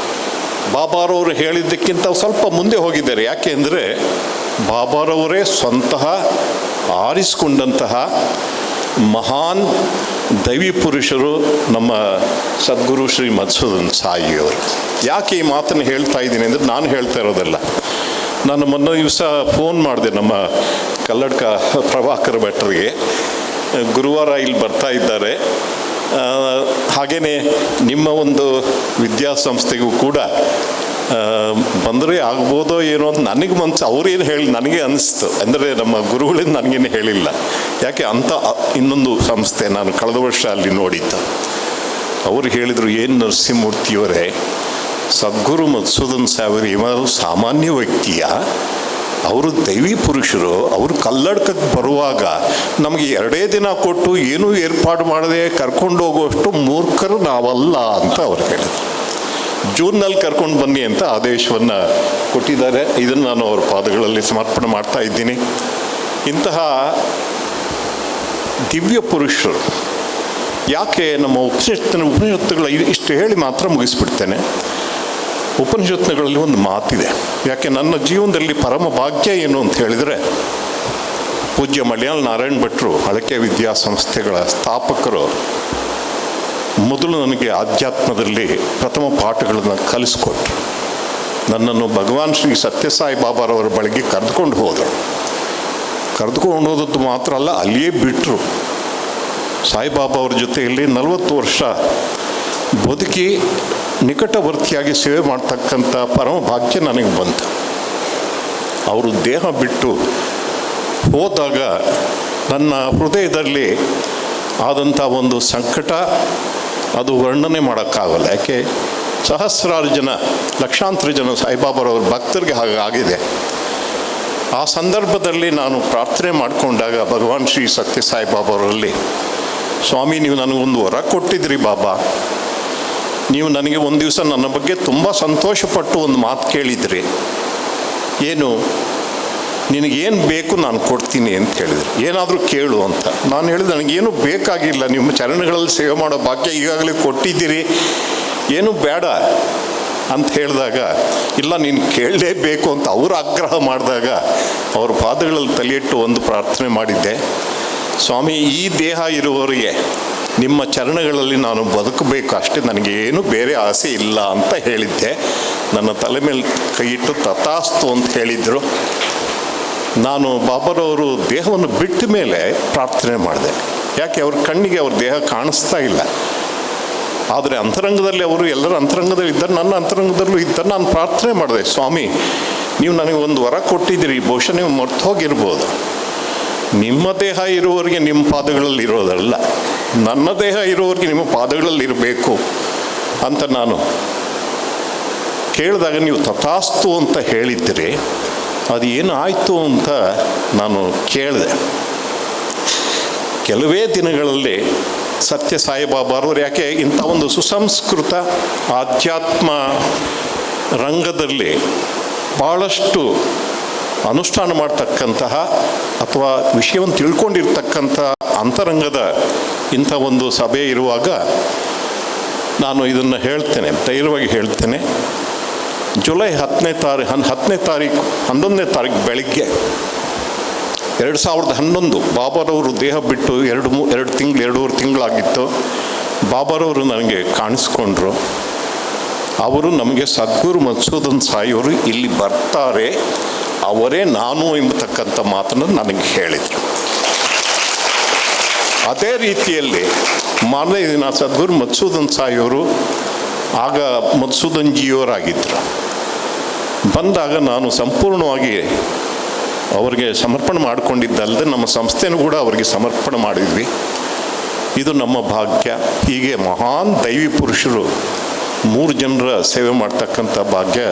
ಬಾಬಾರವರು ಹೇಳಿದ್ದಕ್ಕಿಂತ ಸ್ವಲ್ಪ ಮುಂದೆ ಹೋಗಿದ್ದಾರೆ. ಯಾಕೆ ಅಂದರೆ ಬಾಬಾರವರೇ ಸ್ವಂತಹ ಆರಿಸಿಕೊಂಡಂತಹ ಮಹಾನ್ ದೈವಿ ಪುರುಷರು ನಮ್ಮ ಸದ್ಗುರು ಶ್ರೀ ಮಧುಸೂದನ್ ಸಾಯಿಯವರು. ಯಾಕೆ ಈ ಮಾತನ್ನು ಹೇಳ್ತಾ ಇದ್ದೀನಿ ಅಂದರೆ ನಾನು ಹೇಳ್ತಾ ಇರೋದಲ್ಲ. ನಾನು ಮೊನ್ನೆ ದಿವಸ ಫೋನ್ ಮಾಡಿದೆ ನಮ್ಮ ಕಲ್ಲಡ್ಕ ಪ್ರಭಾಕರ್ ಭಟ್ರಿಗೆ. ಗುರುವಾರ ಇಲ್ಲಿ ಬರ್ತಾ ಇದ್ದಾರೆ. ಹಾಗೆಯೇ ನಿಮ್ಮ ಒಂದು ವಿದ್ಯಾಸಂಸ್ಥೆಗೂ ಕೂಡ ಬಂದರೆ ಆಗ್ಬೋದೋ ಏನೋ ಅಂತ ನನಗೆ ಅವ್ರೇನು ಹೇಳಿ ನನಗೆ ಅನಿಸ್ತು. ಅಂದರೆ ನಮ್ಮ ಗುರುಗಳೇನು ನನಗೇನು ಹೇಳಿಲ್ಲ. ಯಾಕೆ ಅಂತ ಇನ್ನೊಂದು ಸಂಸ್ಥೆ ನಾನು ಕಳೆದ ವರ್ಷ ಅಲ್ಲಿ ನೋಡಿದ್ದು. ಅವರು ಹೇಳಿದರು, ಏನು ನರಸಿಂಹಮೂರ್ತಿಯವರೇ, ಸದ್ಗುರು ಮಧುಸೂದನ್ ಸಾಯಿಯವರು ಇವರು ಸಾಮಾನ್ಯ ವ್ಯಕ್ತಿಯ, ಅವರು ದೈವಿ ಪುರುಷರು. ಅವರು ಕಲ್ಲಡ್ಕಕ್ಕೆ ಬರುವಾಗ ನಮಗೆ 2 ದಿನ ಕೊಟ್ಟು ಏನೂ ಏರ್ಪಾಡು ಮಾಡದೆ ಕರ್ಕೊಂಡು ಹೋಗುವಷ್ಟು ಮೂರ್ಖರು ನಾವಲ್ಲ ಅಂತ ಅವ್ರು ಹೇಳಿದರು. ಜೂನ್ನಲ್ಲಿ ಕರ್ಕೊಂಡು ಬನ್ನಿ ಅಂತ ಆದೇಶವನ್ನು ಕೊಟ್ಟಿದ್ದಾರೆ. ಇದನ್ನು ನಾನು ಅವ್ರ ಪಾದಗಳಲ್ಲಿ ಸಮರ್ಪಣೆ ಮಾಡ್ತಾ ಇದ್ದೀನಿ. ಇಂತಹ ದಿವ್ಯ ಪುರುಷರು ಯಾಕೆ ನಮ್ಮ ಉಪನಿಷತ್ತುಗಳ ಇಷ್ಟು ಹೇಳಿ ಮಾತ್ರ ಮುಗಿಸ್ಬಿಡ್ತೇನೆ. ಉಪನಿಷತ್ತುಗಳಲ್ಲಿ ಒಂದು ಮಾತಿದೆ. ಯಾಕೆ ನನ್ನ ಜೀವನದಲ್ಲಿ ಪರಮ ಭಾಗ್ಯ ಏನು ಅಂತ ಹೇಳಿದರೆ, ಪೂಜ್ಯ ಮಲಯಾಳ ನಾರಾಯಣ ಭಟ್ರು ಹಳಕೆ ವಿದ್ಯಾಸಂಸ್ಥೆಗಳ ಸ್ಥಾಪಕರು ಮೊದಲು ನನಗೆ ಆಧ್ಯಾತ್ಮದಲ್ಲಿ ಪ್ರಥಮ ಪಾಠಗಳನ್ನು ಕಲಿಸ್ಕೊಟ್ರು. ನನ್ನನ್ನು ಭಗವಾನ್ ಶ್ರೀ ಸತ್ಯಸಾಯಿ ಬಾಬಾರವರ ಬಳಿಗೆ ಕರೆದುಕೊಂಡು ಹೋದರು. ಕರೆದುಕೊಂಡು ಹೋದದ್ದು ಮಾತ್ರ ಅಲ್ಲ, ಅಲ್ಲಿಯೇ ಬಿಟ್ಟರು. ಸಾಯಿಬಾಬಾ ಅವ್ರ ಜೊತೆಯಲ್ಲಿ 40 ವರ್ಷ ಬದುಕಿ ನಿಕಟವರ್ತಿಯಾಗಿ ಸೇವೆ ಮಾಡ್ತಕ್ಕಂಥ ಪರಮ ಭಾಗ್ಯ ನನಗೆ ಬಂತು. ಅವರು ದೇಹ ಬಿಟ್ಟು ಹೋದಾಗ ನನ್ನ ಹೃದಯದಲ್ಲಿ ಆದಂಥ ಒಂದು ಸಂಕಟ ಅದು ವರ್ಣನೆ ಮಾಡೋಕ್ಕಾಗಲ್ಲ. ಯಾಕೆ ಸಹಸ್ರಾರು ಜನ, ಲಕ್ಷಾಂತರ ಜನ ಸಾಯಿಬಾಬಾರವ್ರ ಭಕ್ತರಿಗೆ ಹಾಗಾಗಿದೆ. ಆ ಸಂದರ್ಭದಲ್ಲಿ ನಾನು ಪ್ರಾರ್ಥನೆ ಮಾಡಿಕೊಂಡಾಗ ಭಗವಾನ್ ಶ್ರೀ ಸತ್ಯ ಸಾಯಿಬಾಬಾವರಲ್ಲಿ, ಸ್ವಾಮಿ ನೀವು ನನಗೊಂದು ವರ ಕೊಟ್ಟಿದ್ರಿ ಬಾಬಾ, ನೀವು ನನಗೆ ಒಂದು ದಿವಸ ನನ್ನ ಬಗ್ಗೆ ತುಂಬ ಸಂತೋಷಪಟ್ಟು ಒಂದು ಮಾತು ಕೇಳಿದ್ರಿ, ಏನು ನಿನಗೇನು ಬೇಕು ನಾನು ಕೊಡ್ತೀನಿ ಅಂತ ಹೇಳಿದ್ರು. ಏನಾದರೂ ಕೇಳು ಅಂತ. ನಾನು ಹೇಳಿದೆ ನನಗೇನು ಬೇಕಾಗಿಲ್ಲ, ನಿಮ್ಮ ಚರಣಗಳಲ್ಲಿ ಸೇವೆ ಮಾಡೋ ಭಾಗ್ಯ ಈಗಾಗಲೇ ಕೊಟ್ಟಿದ್ದೀರಿ, ಏನು ಬೇಡ ಅಂತ ಹೇಳಿದಾಗ, ಇಲ್ಲ ನೀನು ಕೇಳಲೇಬೇಕು ಅಂತ ಅವರು ಆಗ್ರಹ ಮಾಡಿದಾಗ ಅವ್ರ ಪಾದಗಳಲ್ಲಿ ತಲೆಯಿಟ್ಟು ಒಂದು ಪ್ರಾರ್ಥನೆ ಮಾಡಿದ್ದೆ, ಸ್ವಾಮಿ ಈ ದೇಹ ಇರುವವರಿಗೆ ನಿಮ್ಮ ಚರಣಗಳಲ್ಲಿ ನಾನು ಬದುಕಬೇಕು ಅಷ್ಟೇ, ನನಗೇನು ಬೇರೆ ಆಸೆ ಇಲ್ಲ ಅಂತ ಹೇಳಿದ್ದೆ. ನನ್ನ ತಲೆ ಮೇಲೆ ಕೈಯಿಟ್ಟು ತಥಾಸ್ತು ಅಂತ ಹೇಳಿದರು. ನಾನು ಬಾಬಾರವರು ದೇಹವನ್ನು ಬಿಟ್ಟ ಮೇಲೆ ಪ್ರಾರ್ಥನೆ ಮಾಡಿದೆ. ಯಾಕೆ ಅವ್ರ ಕಣ್ಣಿಗೆ ಅವ್ರ ದೇಹ ಕಾಣಿಸ್ತಾ ಇಲ್ಲ, ಆದರೆ ಅಂತರಂಗದಲ್ಲಿ ಅವರು ಎಲ್ಲರ ಅಂತರಂಗದಲ್ಲಿ ಇದ್ದರು, ನನ್ನ ಅಂತರಂಗದಲ್ಲೂ ಇದ್ದರು. ನಾನು ಪ್ರಾರ್ಥನೆ ಮಾಡಿದೆ, ಸ್ವಾಮಿ ನೀವು ನನಗೆ ಒಂದು ವರ ಕೊಟ್ಟಿದ್ದೀರಿ, ಬಹುಶಃ ನೀವು ಮರ್ತು ಹೋಗಿರ್ಬೋದು, ನಿಮ್ಮ ದೇಹ ಇರುವವರಿಗೆ ನಿಮ್ಮ ಪಾದಗಳಲ್ಲಿ ಇರೋದಲ್ಲ, ನನ್ನ ದೇಹ ಇರುವವರಿಗೆ ನಿಮ್ಮ ಪಾದಗಳಲ್ಲಿ ಇರಬೇಕು ಅಂತ ನಾನು ಕೇಳಿದಾಗ ನೀವು ತಥಾಸ್ತು ಅಂತ ಹೇಳಿದ್ದೀರಿ. ಅದು ಏನು ಆಯಿತು ಅಂತ ನಾನು ಕೇಳಿದೆ. ಕೆಲವೇ ದಿನಗಳಲ್ಲಿ ಸತ್ಯ ಸಾಯಿಬಾಬಾರವರು, ಯಾಕೆ ಇಂಥ ಒಂದು ಸುಸಂಸ್ಕೃತ ಆಧ್ಯಾತ್ಮ ರಂಗದಲ್ಲಿ ಭಾಳಷ್ಟು ಅನುಷ್ಠಾನ ಮಾಡ್ತಕ್ಕಂತಹ ಅಥವಾ ವಿಷಯವನ್ನು ತಿಳ್ಕೊಂಡಿರ್ತಕ್ಕಂಥ ಅಂತರಂಗದ ಇಂಥ ಒಂದು ಸಭೆ ಇರುವಾಗ ನಾನು ಇದನ್ನು ಹೇಳ್ತೇನೆ, ಧೈರ್ಯವಾಗಿ ಹೇಳ್ತೇನೆ. ಜುಲೈ 11ನೇ ತಾರೀಕು 11ನೇ ತಾರೀಕು ಬೆಳಗ್ಗೆ 2011 ಬಾಬಾರವರು ದೇಹ ಬಿಟ್ಟು ಎರಡೂವರೆ ತಿಂಗಳಾಗಿತ್ತು. ಬಾಬಾರವರು ನನಗೆ ಕಾಣಿಸ್ಕೊಂಡ್ರು. ಅವರು ನಮಗೆ ಸದ್ಗುರು ಮಧುಸೂದನ್ ಸಾಯಿಯವರು ಇಲ್ಲಿ ಬರ್ತಾರೆ, ಅವರೇ ನಾನು ಎಂಬತಕ್ಕಂಥ ಮಾತನ್ನು ನನಗೆ ಹೇಳಿದರು. ಅದೇ ರೀತಿಯಲ್ಲಿ ಮಾರನೇ ದಿನ ಸದ್ಗುರು ಮಧುಸೂದನ್ ಸಾಯಿಯವರು, ಆಗ ಮಧುಸೂದನ್ ಜಿಯವರಾಗಿದ್ದರು, ಬಂದಾಗ ನಾನು ಸಂಪೂರ್ಣವಾಗಿ ಅವರಿಗೆ ಸಮರ್ಪಣೆ ಮಾಡಿಕೊಂಡಿದ್ದಲ್ಲದೆ ನಮ್ಮ ಸಂಸ್ಥೆನೂ ಕೂಡ ಅವರಿಗೆ ಸಮರ್ಪಣೆ ಮಾಡಿದ್ವಿ. ಇದು ನಮ್ಮ ಭಾಗ್ಯ. ಹೀಗೆ ಮಹಾನ್ ದೈವಿ ಪುರುಷರು 3 ಜನರ ಸೇವೆ ಮಾಡ್ತಕ್ಕಂಥ ಭಾಗ್ಯ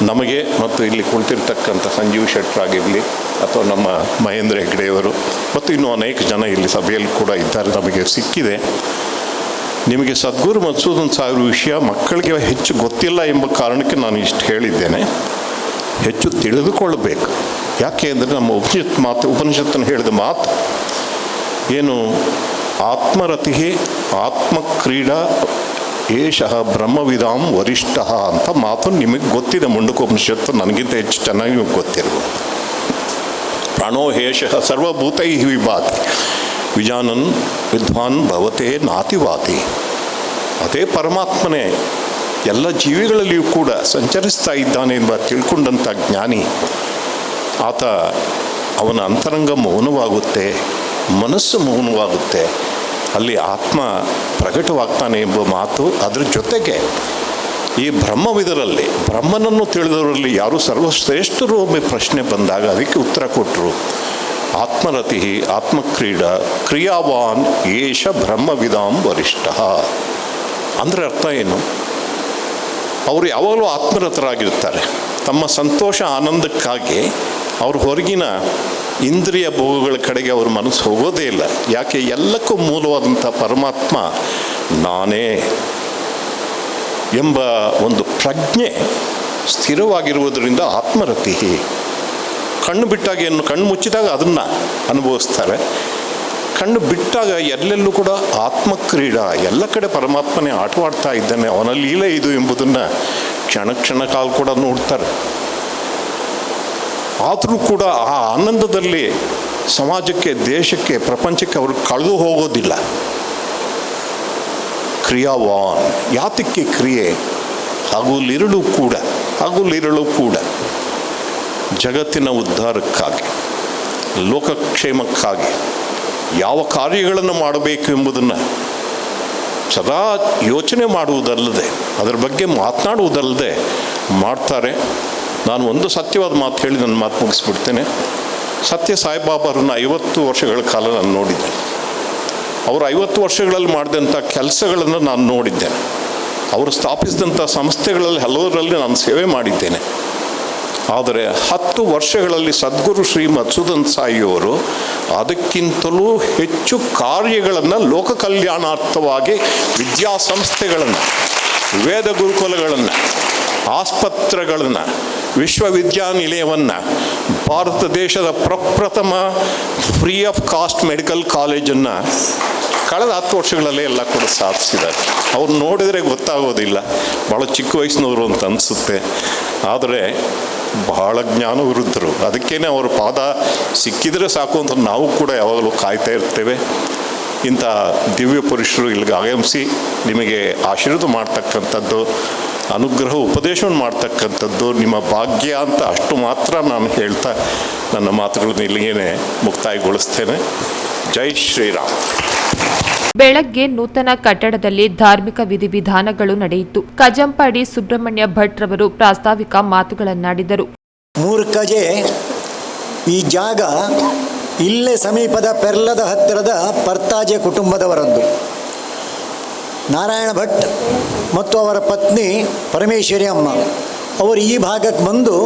ನಮಗೆ ಮತ್ತು ಇಲ್ಲಿ ಕುಳಿತಿರ್ತಕ್ಕಂಥ ಸಂಜೀವ್ ಶೆಟ್ಟರಾಗಿರಲಿ ಅಥವಾ ನಮ್ಮ ಮಹೇಂದ್ರ ಹೆಗ್ಡೆಯವರು ಮತ್ತು ಇನ್ನೂ ಅನೇಕ ಜನ ಇಲ್ಲಿ ಸಭೆಯಲ್ಲಿ ಕೂಡ ಇದ್ದಾರೆ, ನಮಗೆ ಸಿಕ್ಕಿದೆ. ನಿಮಗೆ ಸದ್ಗುರು ಮಧುಸೂದನ್ ಸಾಯಿರ ವಿಷಯ ಮಕ್ಕಳಿಗೆ ಹೆಚ್ಚು ಗೊತ್ತಿಲ್ಲ ಎಂಬ ಕಾರಣಕ್ಕೆ ನಾನು ಇಷ್ಟು ಹೇಳಿದ್ದೇನೆ. ಹೆಚ್ಚು ತಿಳಿದುಕೊಳ್ಳಬೇಕು. ಯಾಕೆ ಅಂದರೆ ನಮ್ಮ ಉಪನಿಷತ್ತನ್ನು ಹೇಳಿದ ಮಾತು ಏನು, ಆತ್ಮರತಿ ಆತ್ಮಕ್ರೀಡಾ ಏಷಃ ಬ್ರಹ್ಮವಿದಾಂ ವರಿಷ್ಠ ಅಂತ ಮಾತು ನಿಮಗೆ ಗೊತ್ತಿದೆ. ಮುಂಡಕೋಪನಿಷತ್ತು ನನಗಿಂತ ಹೆಚ್ಚು ಚೆನ್ನಾಗಿ ನಿಮಗೆ ಗೊತ್ತಿರ್ಬೋದು. ಪ್ರಾಣೋ ಹೇಷಃ ಸರ್ವಭೂತೈ ವಿಭಾತಿ ವಿಜಾನನ್ ವಿದ್ವಾನ್ ಭವತೆ ನಾತಿವಾತಿ. ಅದೇ ಪರಮಾತ್ಮನೇ ಎಲ್ಲ ಜೀವಿಗಳಲ್ಲಿಯೂ ಕೂಡ ಸಂಚರಿಸ್ತಾ ಇದ್ದಾನೆ ಎಂಬ ತಿಳ್ಕೊಂಡಂಥ ಜ್ಞಾನಿ ಆತ, ಅವನ ಅಂತರಂಗ ಮೌನವಾಗುತ್ತೆ, ಮನಸ್ಸು ಮೌನವಾಗುತ್ತೆ, ಅಲ್ಲಿ ಆತ್ಮ ಪ್ರಕಟವಾಗ್ತಾನೆ ಎಂಬ ಮಾತು. ಅದರ ಜೊತೆಗೆ ಈ ಬ್ರಹ್ಮವಿದರಲ್ಲಿ, ಬ್ರಹ್ಮನನ್ನು ತಿಳಿದವರಲ್ಲಿ ಯಾರು ಸರ್ವಶ್ರೇಷ್ಠರು ಎಂಬ ಪ್ರಶ್ನೆ ಬಂದಾಗ ಅದಕ್ಕೆ ಉತ್ತರ ಕೊಟ್ಟರು, ಆತ್ಮರತಿ ಆತ್ಮಕ್ರೀಡಾ ಕ್ರಿಯಾವಾನ್ ಏಷ ಬ್ರಹ್ಮವಿದಾಂ ವರಿಷ್ಠ. ಅಂದರೆ ಅರ್ಥ ಏನು? ಅವರು ಯಾವಾಗಲೂ ಆತ್ಮರತರಾಗಿರ್ತಾರೆ. ತಮ್ಮ ಸಂತೋಷ ಆನಂದಕ್ಕಾಗಿ ಅವ್ರ ಹೊರಗಿನ ಇಂದ್ರಿಯ ಭೋಗಗಳ ಕಡೆಗೆ ಅವ್ರ ಮನಸ್ಸು ಹೋಗೋದೇ ಇಲ್ಲ. ಯಾಕೆ? ಎಲ್ಲಕ್ಕೂ ಮೂಲವಾದಂಥ ಪರಮಾತ್ಮ ನಾನೇ ಎಂಬ ಒಂದು ಪ್ರಜ್ಞೆ ಸ್ಥಿರವಾಗಿರುವುದರಿಂದ ಆತ್ಮರತಿ. ಕಣ್ಣು ಬಿಟ್ಟಾಗ ಏನು, ಕಣ್ಣು ಮುಚ್ಚಿದಾಗ ಅದನ್ನು ಅನುಭವಿಸ್ತಾರೆ. ಕಣ್ಣು ಬಿಟ್ಟಾಗ ಎಲ್ಲೆಲ್ಲೂ ಕೂಡ ಆತ್ಮಕ್ರೀಡಾ, ಎಲ್ಲ ಕಡೆ ಪರಮಾತ್ಮನೇ ಆಟವಾಡ್ತಾ ಇದ್ದಾನೆ, ಅವನ ಲೀಲೆ ಇದು ಎಂಬುದನ್ನು ಕ್ಷಣ ಕಾಲ ಕೂಡ ನೋಡ್ತಾರೆ. ಆದರೂ ಕೂಡ ಆ ಆನಂದದಲ್ಲಿ ಸಮಾಜಕ್ಕೆ, ದೇಶಕ್ಕೆ, ಪ್ರಪಂಚಕ್ಕೆ ಅವರು ಕಳೆದು ಹೋಗೋದಿಲ್ಲ. ಕ್ರಿಯಾವಾನ್, ಯಾತಕ್ಕೆ ಕ್ರಿಯೆ? ಹಗಲಿರುಳು ಕೂಡ ಜಗತ್ತಿನ ಉದ್ಧಾರಕ್ಕಾಗಿ, ಲೋಕಕ್ಷೇಮಕ್ಕಾಗಿ ಯಾವ ಕಾರ್ಯಗಳನ್ನು ಮಾಡಬೇಕು ಎಂಬುದನ್ನು ಸದಾ ಯೋಚನೆ ಮಾಡುವುದಲ್ಲದೆ, ಅದರ ಬಗ್ಗೆ ಮಾತನಾಡುವುದಲ್ಲದೆ ಮಾಡ್ತಾರೆ. ನಾನು ಒಂದು ಸತ್ಯವಾದ ಮಾತು ಹೇಳಿ ನನ್ನ ಮಾತು ಮುಗಿಸ್ಬಿಡ್ತೇನೆ. ಸತ್ಯ ಸಾಯಿಬಾಬಾರನ್ನು 50 ವರ್ಷಗಳ ಕಾಲ ನಾನು ನೋಡಿದ್ದೆ. ಅವರು 50 ವರ್ಷಗಳಲ್ಲಿ ಮಾಡಿದಂಥ ಕೆಲಸಗಳನ್ನು ನಾನು ನೋಡಿದ್ದೇನೆ. ಅವರು ಸ್ಥಾಪಿಸಿದಂಥ ಸಂಸ್ಥೆಗಳಲ್ಲಿ ಹಲವರಲ್ಲಿ ನಾನು ಸೇವೆ ಮಾಡಿದ್ದೇನೆ. ಆದರೆ 10 ವರ್ಷಗಳಲ್ಲಿ ಸದ್ಗುರು ಶ್ರೀ ಮಧುಸೂದನ್ ಸಾಯಿಯವರು ಅದಕ್ಕಿಂತಲೂ ಹೆಚ್ಚು ಕಾರ್ಯಗಳನ್ನು ಲೋಕ ಕಲ್ಯಾಣಾರ್ಥವಾಗಿ ವಿದ್ಯಾಸಂಸ್ಥೆಗಳನ್ನು, ವೇದ ಗುರುಕುಲಗಳನ್ನು, ಆಸ್ಪತ್ರೆಗಳನ್ನು, ವಿಶ್ವವಿದ್ಯಾನಿಲಯವನ್ನು, ಭಾರತ ದೇಶದ ಪ್ರಪ್ರಥಮ ಫ್ರೀ ಆಫ್ ಕಾಸ್ಟ್ ಮೆಡಿಕಲ್ ಕಾಲೇಜನ್ನು ಕಳೆದ 10 ವರ್ಷಗಳಲ್ಲೇ ಎಲ್ಲ ಕೂಡ ಸಾಧಿಸಿದ್ದಾರೆ. ಅವ್ರು ನೋಡಿದರೆ ಗೊತ್ತಾಗೋದಿಲ್ಲ, ಭಾಳ ಚಿಕ್ಕ ವಯಸ್ಸಿನವರು ಅಂತ ಅನಿಸುತ್ತೆ. ಆದರೆ ಬಹಳ ಜ್ಞಾನವೃದ್ಧರು. ಅದಕ್ಕೇ ಅವರ ಪಾದ ಸಿಕ್ಕಿದರೆ ಸಾಕು ಅಂತ ನಾವು ಕೂಡ ಯಾವಾಗಲೂ ಕಾಯ್ತಾ ಇರ್ತೇವೆ. ಇಂಥ ದಿವ್ಯ ಪುರುಷರು ಇಲ್ಲಿಗೆ ಆಗಮಿಸಿ ನಿಮಗೆ ಆಶೀರ್ವಾದ ಮಾಡ್ತಕ್ಕಂಥದ್ದು, ಅನುಗ್ರಹ ಉಪದೇಶವನ್ನು ಮಾಡ್ತಕ್ಕಂಥದ್ದು ನಿಮ್ಮ ಭಾಗ್ಯ ಅಂತ ಅಷ್ಟು ಮಾತ್ರ ನಾನು ಹೇಳ್ತಾ ನನ್ನ ಮಾತುಗಳನ್ನು ಇಲ್ಲಿಗೇ ಮುಕ್ತಾಯಗೊಳಿಸ್ತೇನೆ. ಜೈ ಶ್ರೀರಾಮ್. ಬೆಳಗ್ಗೆ ನೂತನ ಕಟ್ಟಡದಲ್ಲಿ ಧಾರ್ಮಿಕ ವಿಧಿವಿಧಾನಗಳು ನಡೆಯಿತು. ಕಜಂಪಾಡಿ ಸುಬ್ರಹ್ಮಣ್ಯ ಭಟ್ ರವರು ಪ್ರಾಸ್ತಾವಿಕ ಮಾತುಗಳನ್ನಾಡಿದರು. ಮೂರ್ಖಜೆ ಈ ಜಾಗ ಇಲ್ಲೇ ಸಮೀಪದ ಪೆರ್ಲದ ಹತ್ತಿರದ ಪರ್ತಾಜೆ ಕುಟುಂಬದವರದ್ದು. ನಾರಾಯಣ ಭಟ್ ಮತ್ತು ಅವರ ಪತ್ನಿ ಪರಮೇಶ್ವರಿ ಅಮ್ಮ ಅವರು ಈ ಭಾಗಕ್ಕೆ ಬಂದು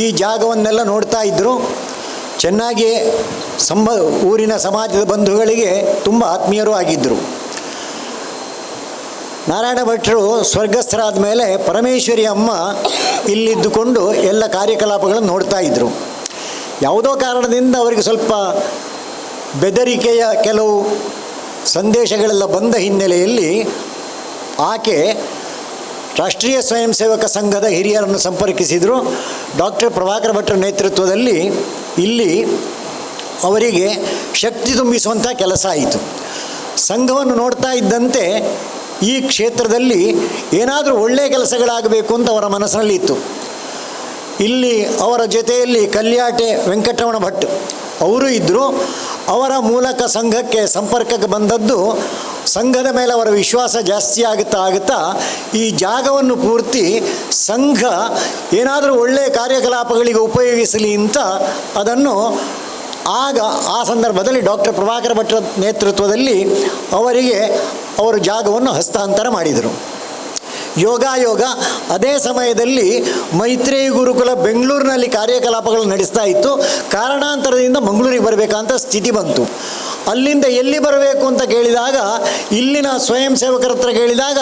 ಈ ಜಾಗವನ್ನೆಲ್ಲ ನೋಡ್ತಾ ಇದ್ದರು. ಚೆನ್ನಾಗಿ ಊರಿನ ಸಮಾಜದ ಬಂಧುಗಳಿಗೆ ತುಂಬ ಆತ್ಮೀಯರೂ ಆಗಿದ್ದರು. ನಾರಾಯಣ ಭಟ್ರು ಸ್ವರ್ಗಸ್ಥರಾದ ಮೇಲೆ ಪರಮೇಶ್ವರಿ ಅಮ್ಮ ಇಲ್ಲಿದ್ದುಕೊಂಡು ಎಲ್ಲ ಕಾರ್ಯಕಲಾಪಗಳನ್ನು ನೋಡ್ತಾ ಇದ್ದರು. ಯಾವುದೋ ಕಾರಣದಿಂದ ಅವರಿಗೆ ಸ್ವಲ್ಪ ಬೆದರಿಕೆಯ ಕೆಲವು ಸಂದೇಶಗಳೆಲ್ಲ ಬಂದ ಹಿನ್ನೆಲೆಯಲ್ಲಿ ಆಕೆ ರಾಷ್ಟ್ರೀಯ ಸ್ವಯಂ ಸೇವಕ ಸಂಘದ ಹಿರಿಯರನ್ನು ಸಂಪರ್ಕಿಸಿದರು. ಡಾಕ್ಟರ್ ಪ್ರಭಾಕರ ಭಟ್ರ ನೇತೃತ್ವದಲ್ಲಿ ಇಲ್ಲಿ ಅವರಿಗೆ ಶಕ್ತಿ ತುಂಬಿಸುವಂಥ ಕೆಲಸ ಆಯಿತು. ಸಂಘವನ್ನು ನೋಡ್ತಾ ಇದ್ದಂತೆ ಈ ಕ್ಷೇತ್ರದಲ್ಲಿ ಏನಾದರೂ ಒಳ್ಳೆಯ ಕೆಲಸಗಳಾಗಬೇಕು ಅಂತ ಅವರ ಮನಸ್ಸಿನಲ್ಲಿ ಇತ್ತು. ಇಲ್ಲಿ ಅವರ ಜೊತೆಯಲ್ಲಿ ಕಲ್ಯಾಟೆ ವೆಂಕಟರಮಣ ಭಟ್ ಅವರು ಇದ್ದರು. ಅವರ ಮೂಲಕ ಸಂಘಕ್ಕೆ ಸಂಪರ್ಕಕ್ಕೆ ಬಂದದ್ದು ಸಂಘದ ಮೇಲೆ ಅವರ ವಿಶ್ವಾಸ ಜಾಸ್ತಿ ಆಗುತ್ತಾ ಈ ಜಾಗವನ್ನು ಪೂರ್ತಿ ಸಂಘ ಏನಾದರೂ ಒಳ್ಳೆಯ ಕಾರ್ಯಕಲಾಪಗಳಿಗೆ ಉಪಯೋಗಿಸಲಿ ಅಂತ ಅದನ್ನು ಆ ಸಂದರ್ಭದಲ್ಲಿ ಡಾಕ್ಟರ್ ಪ್ರಭಾಕರ ಭಟ್ರ ನೇತೃತ್ವದಲ್ಲಿ ಅವರಿಗೆ ಅವರು ಜಾಗವನ್ನು ಹಸ್ತಾಂತರ ಮಾಡಿದರು. ಯೋಗ ಅದೇ ಸಮಯದಲ್ಲಿ ಮೈತ್ರೇಯಿ ಗುರುಕುಲ ಬೆಂಗಳೂರಿನಲ್ಲಿ ಕಾರ್ಯಕಲಾಪಗಳು ನಡೆಸ್ತಾ ಇತ್ತು. ಕಾರಣಾಂತರದಿಂದ ಮಂಗಳೂರಿಗೆ ಬರಬೇಕಂತ ಸ್ಥಿತಿ ಬಂತು. ಅಲ್ಲಿಂದ ಎಲ್ಲಿ ಬರಬೇಕು ಅಂತ ಕೇಳಿದಾಗ ಇಲ್ಲಿನ ಸ್ವಯಂ ಸೇವಕರ ಹತ್ರ ಕೇಳಿದಾಗ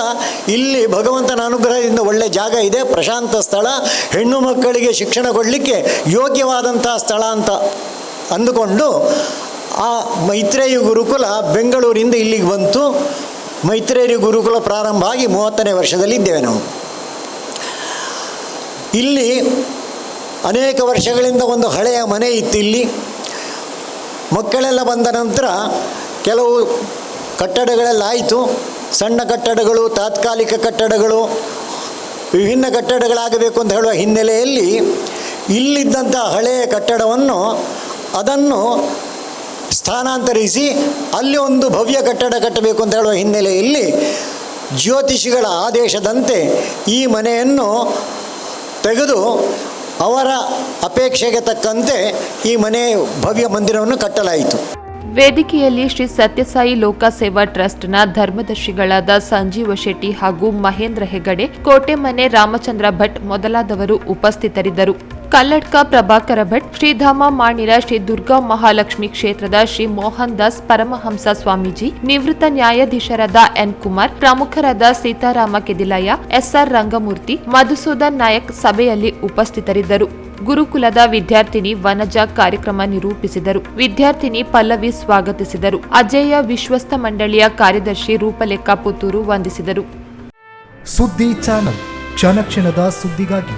ಇಲ್ಲಿ ಭಗವಂತನ ಅನುಗ್ರಹದಿಂದ ಒಳ್ಳೆಯ ಜಾಗ ಇದೆ, ಪ್ರಶಾಂತ ಸ್ಥಳ, ಹೆಣ್ಣು ಮಕ್ಕಳಿಗೆ ಶಿಕ್ಷಣ ಕೊಡಲಿಕ್ಕೆ ಯೋಗ್ಯವಾದಂಥ ಸ್ಥಳ ಅಂತ ಅಂದುಕೊಂಡು ಆ ಮೈತ್ರೇಯಿ ಗುರುಕುಲ ಬೆಂಗಳೂರಿಂದ ಇಲ್ಲಿಗೆ ಬಂತು. ಮೈತ್ರೇಯಿ ಗುರುಕುಲ ಪ್ರಾರಂಭ ಆಗಿ 30ನೇ ವರ್ಷದಲ್ಲಿ ಇದ್ದೇವೆ ನಾವು. ಇಲ್ಲಿ ಅನೇಕ ವರ್ಷಗಳಿಂದ ಒಂದು ಹಳೆಯ ಮನೆ ಇತ್ತು. ಇಲ್ಲಿ ಮಕ್ಕಳೆಲ್ಲ ಬಂದ ನಂತರ ಕೆಲವು ಕಟ್ಟಡಗಳೆಲ್ಲ ಆಯಿತು. ಸಣ್ಣ ಕಟ್ಟಡಗಳು, ತಾತ್ಕಾಲಿಕ ಕಟ್ಟಡಗಳು, ವಿಭಿನ್ನ ಕಟ್ಟಡಗಳಾಗಬೇಕು ಅಂತ ಹೇಳುವ ಹಿನ್ನೆಲೆಯಲ್ಲಿ ಇಲ್ಲಿದ್ದಂಥ ಹಳೆಯ ಕಟ್ಟಡವನ್ನು ಅದನ್ನು ಸ್ಥಾನಾಂತರಿಸಿ ಅಲ್ಲಿ ಒಂದು ಭವ್ಯ ಕಟ್ಟಡ ಕಟ್ಟಬೇಕು ಅಂತ ಹೇಳುವ ಹಿನ್ನೆಲೆಯಲ್ಲಿ ಜ್ಯೋತಿಷಿಗಳ ಆದೇಶದಂತೆ ಈ ಮನೆಯನ್ನು ತೆಗೆದು ಅವರ ಅಪೇಕ್ಷೆಗೆ ತಕ್ಕಂತೆ ಈ ಮನೆ ಭವ್ಯ ಮಂದಿರವನ್ನು ಕಟ್ಟಲಾಯಿತು. ವೇದಿಕೆಯಲ್ಲಿ ಶ್ರೀ ಸತ್ಯಸಾಯಿ ಲೋಕ ಸೇವಾ ಟ್ರಸ್ಟ್ನ ಧರ್ಮದರ್ಶಿಗಳಾದ ಸಂಜೀವ ಶೆಟ್ಟಿ ಹಾಗೂ ಮಹೇಂದ್ರ ಹೆಗಡೆ, ಕೋಟೆಮನೆ ರಾಮಚಂದ್ರ ಭಟ್ ಮೊದಲಾದವರು ಉಪಸ್ಥಿತರಿದ್ದರು. ಕಲ್ಲಡ್ಕ ಪ್ರಭಾಕರ ಭಟ್, ಶ್ರೀಧಾಮ ಮಾಣಿರ ಶ್ರೀ ದುರ್ಗಾ ಮಹಾಲಕ್ಷ್ಮಿ ಕ್ಷೇತ್ರದ ಶ್ರೀ ಮೋಹನ್ ದಾಸ್ ಪರಮಹಂಸ ಸ್ವಾಮೀಜಿ, ನಿವೃತ್ತ ನ್ಯಾಯಾಧೀಶರಾದ ಎನ್ ಕುಮಾರ್, ಪ್ರಮುಖರಾದ ಸೀತಾರಾಮ ಕೆದಿಲಯ್ಯ, ಎಸ್ಆರ್ ರಂಗಮೂರ್ತಿ, ಮಧುಸೂದನ್ ನಾಯಕ್ ಸಭೆಯಲ್ಲಿ ಉಪಸ್ಥಿತರಿದ್ದರು. ಗುರುಕುಲದ ವಿದ್ಯಾರ್ಥಿನಿ ವನಜಾ ಕಾರ್ಯಕ್ರಮ ನಿರೂಪಿಸಿದರು. ವಿದ್ಯಾರ್ಥಿನಿ ಪಲ್ಲವಿ ಸ್ವಾಗತಿಸಿದರು. ಅಜೇಯ ವಿಶ್ವಸ್ತ ಮಂಡಳಿಯ ಕಾರ್ಯದರ್ಶಿ ರೂಪಲೇಖ ಪುತ್ತೂರು ವಂದಿಸಿದರು. ಸುದ್ದಿ ಚಾನಲ್, ಕ್ಷಣ ಕ್ಷಣದ ಸುದ್ದಿಗಾಗಿ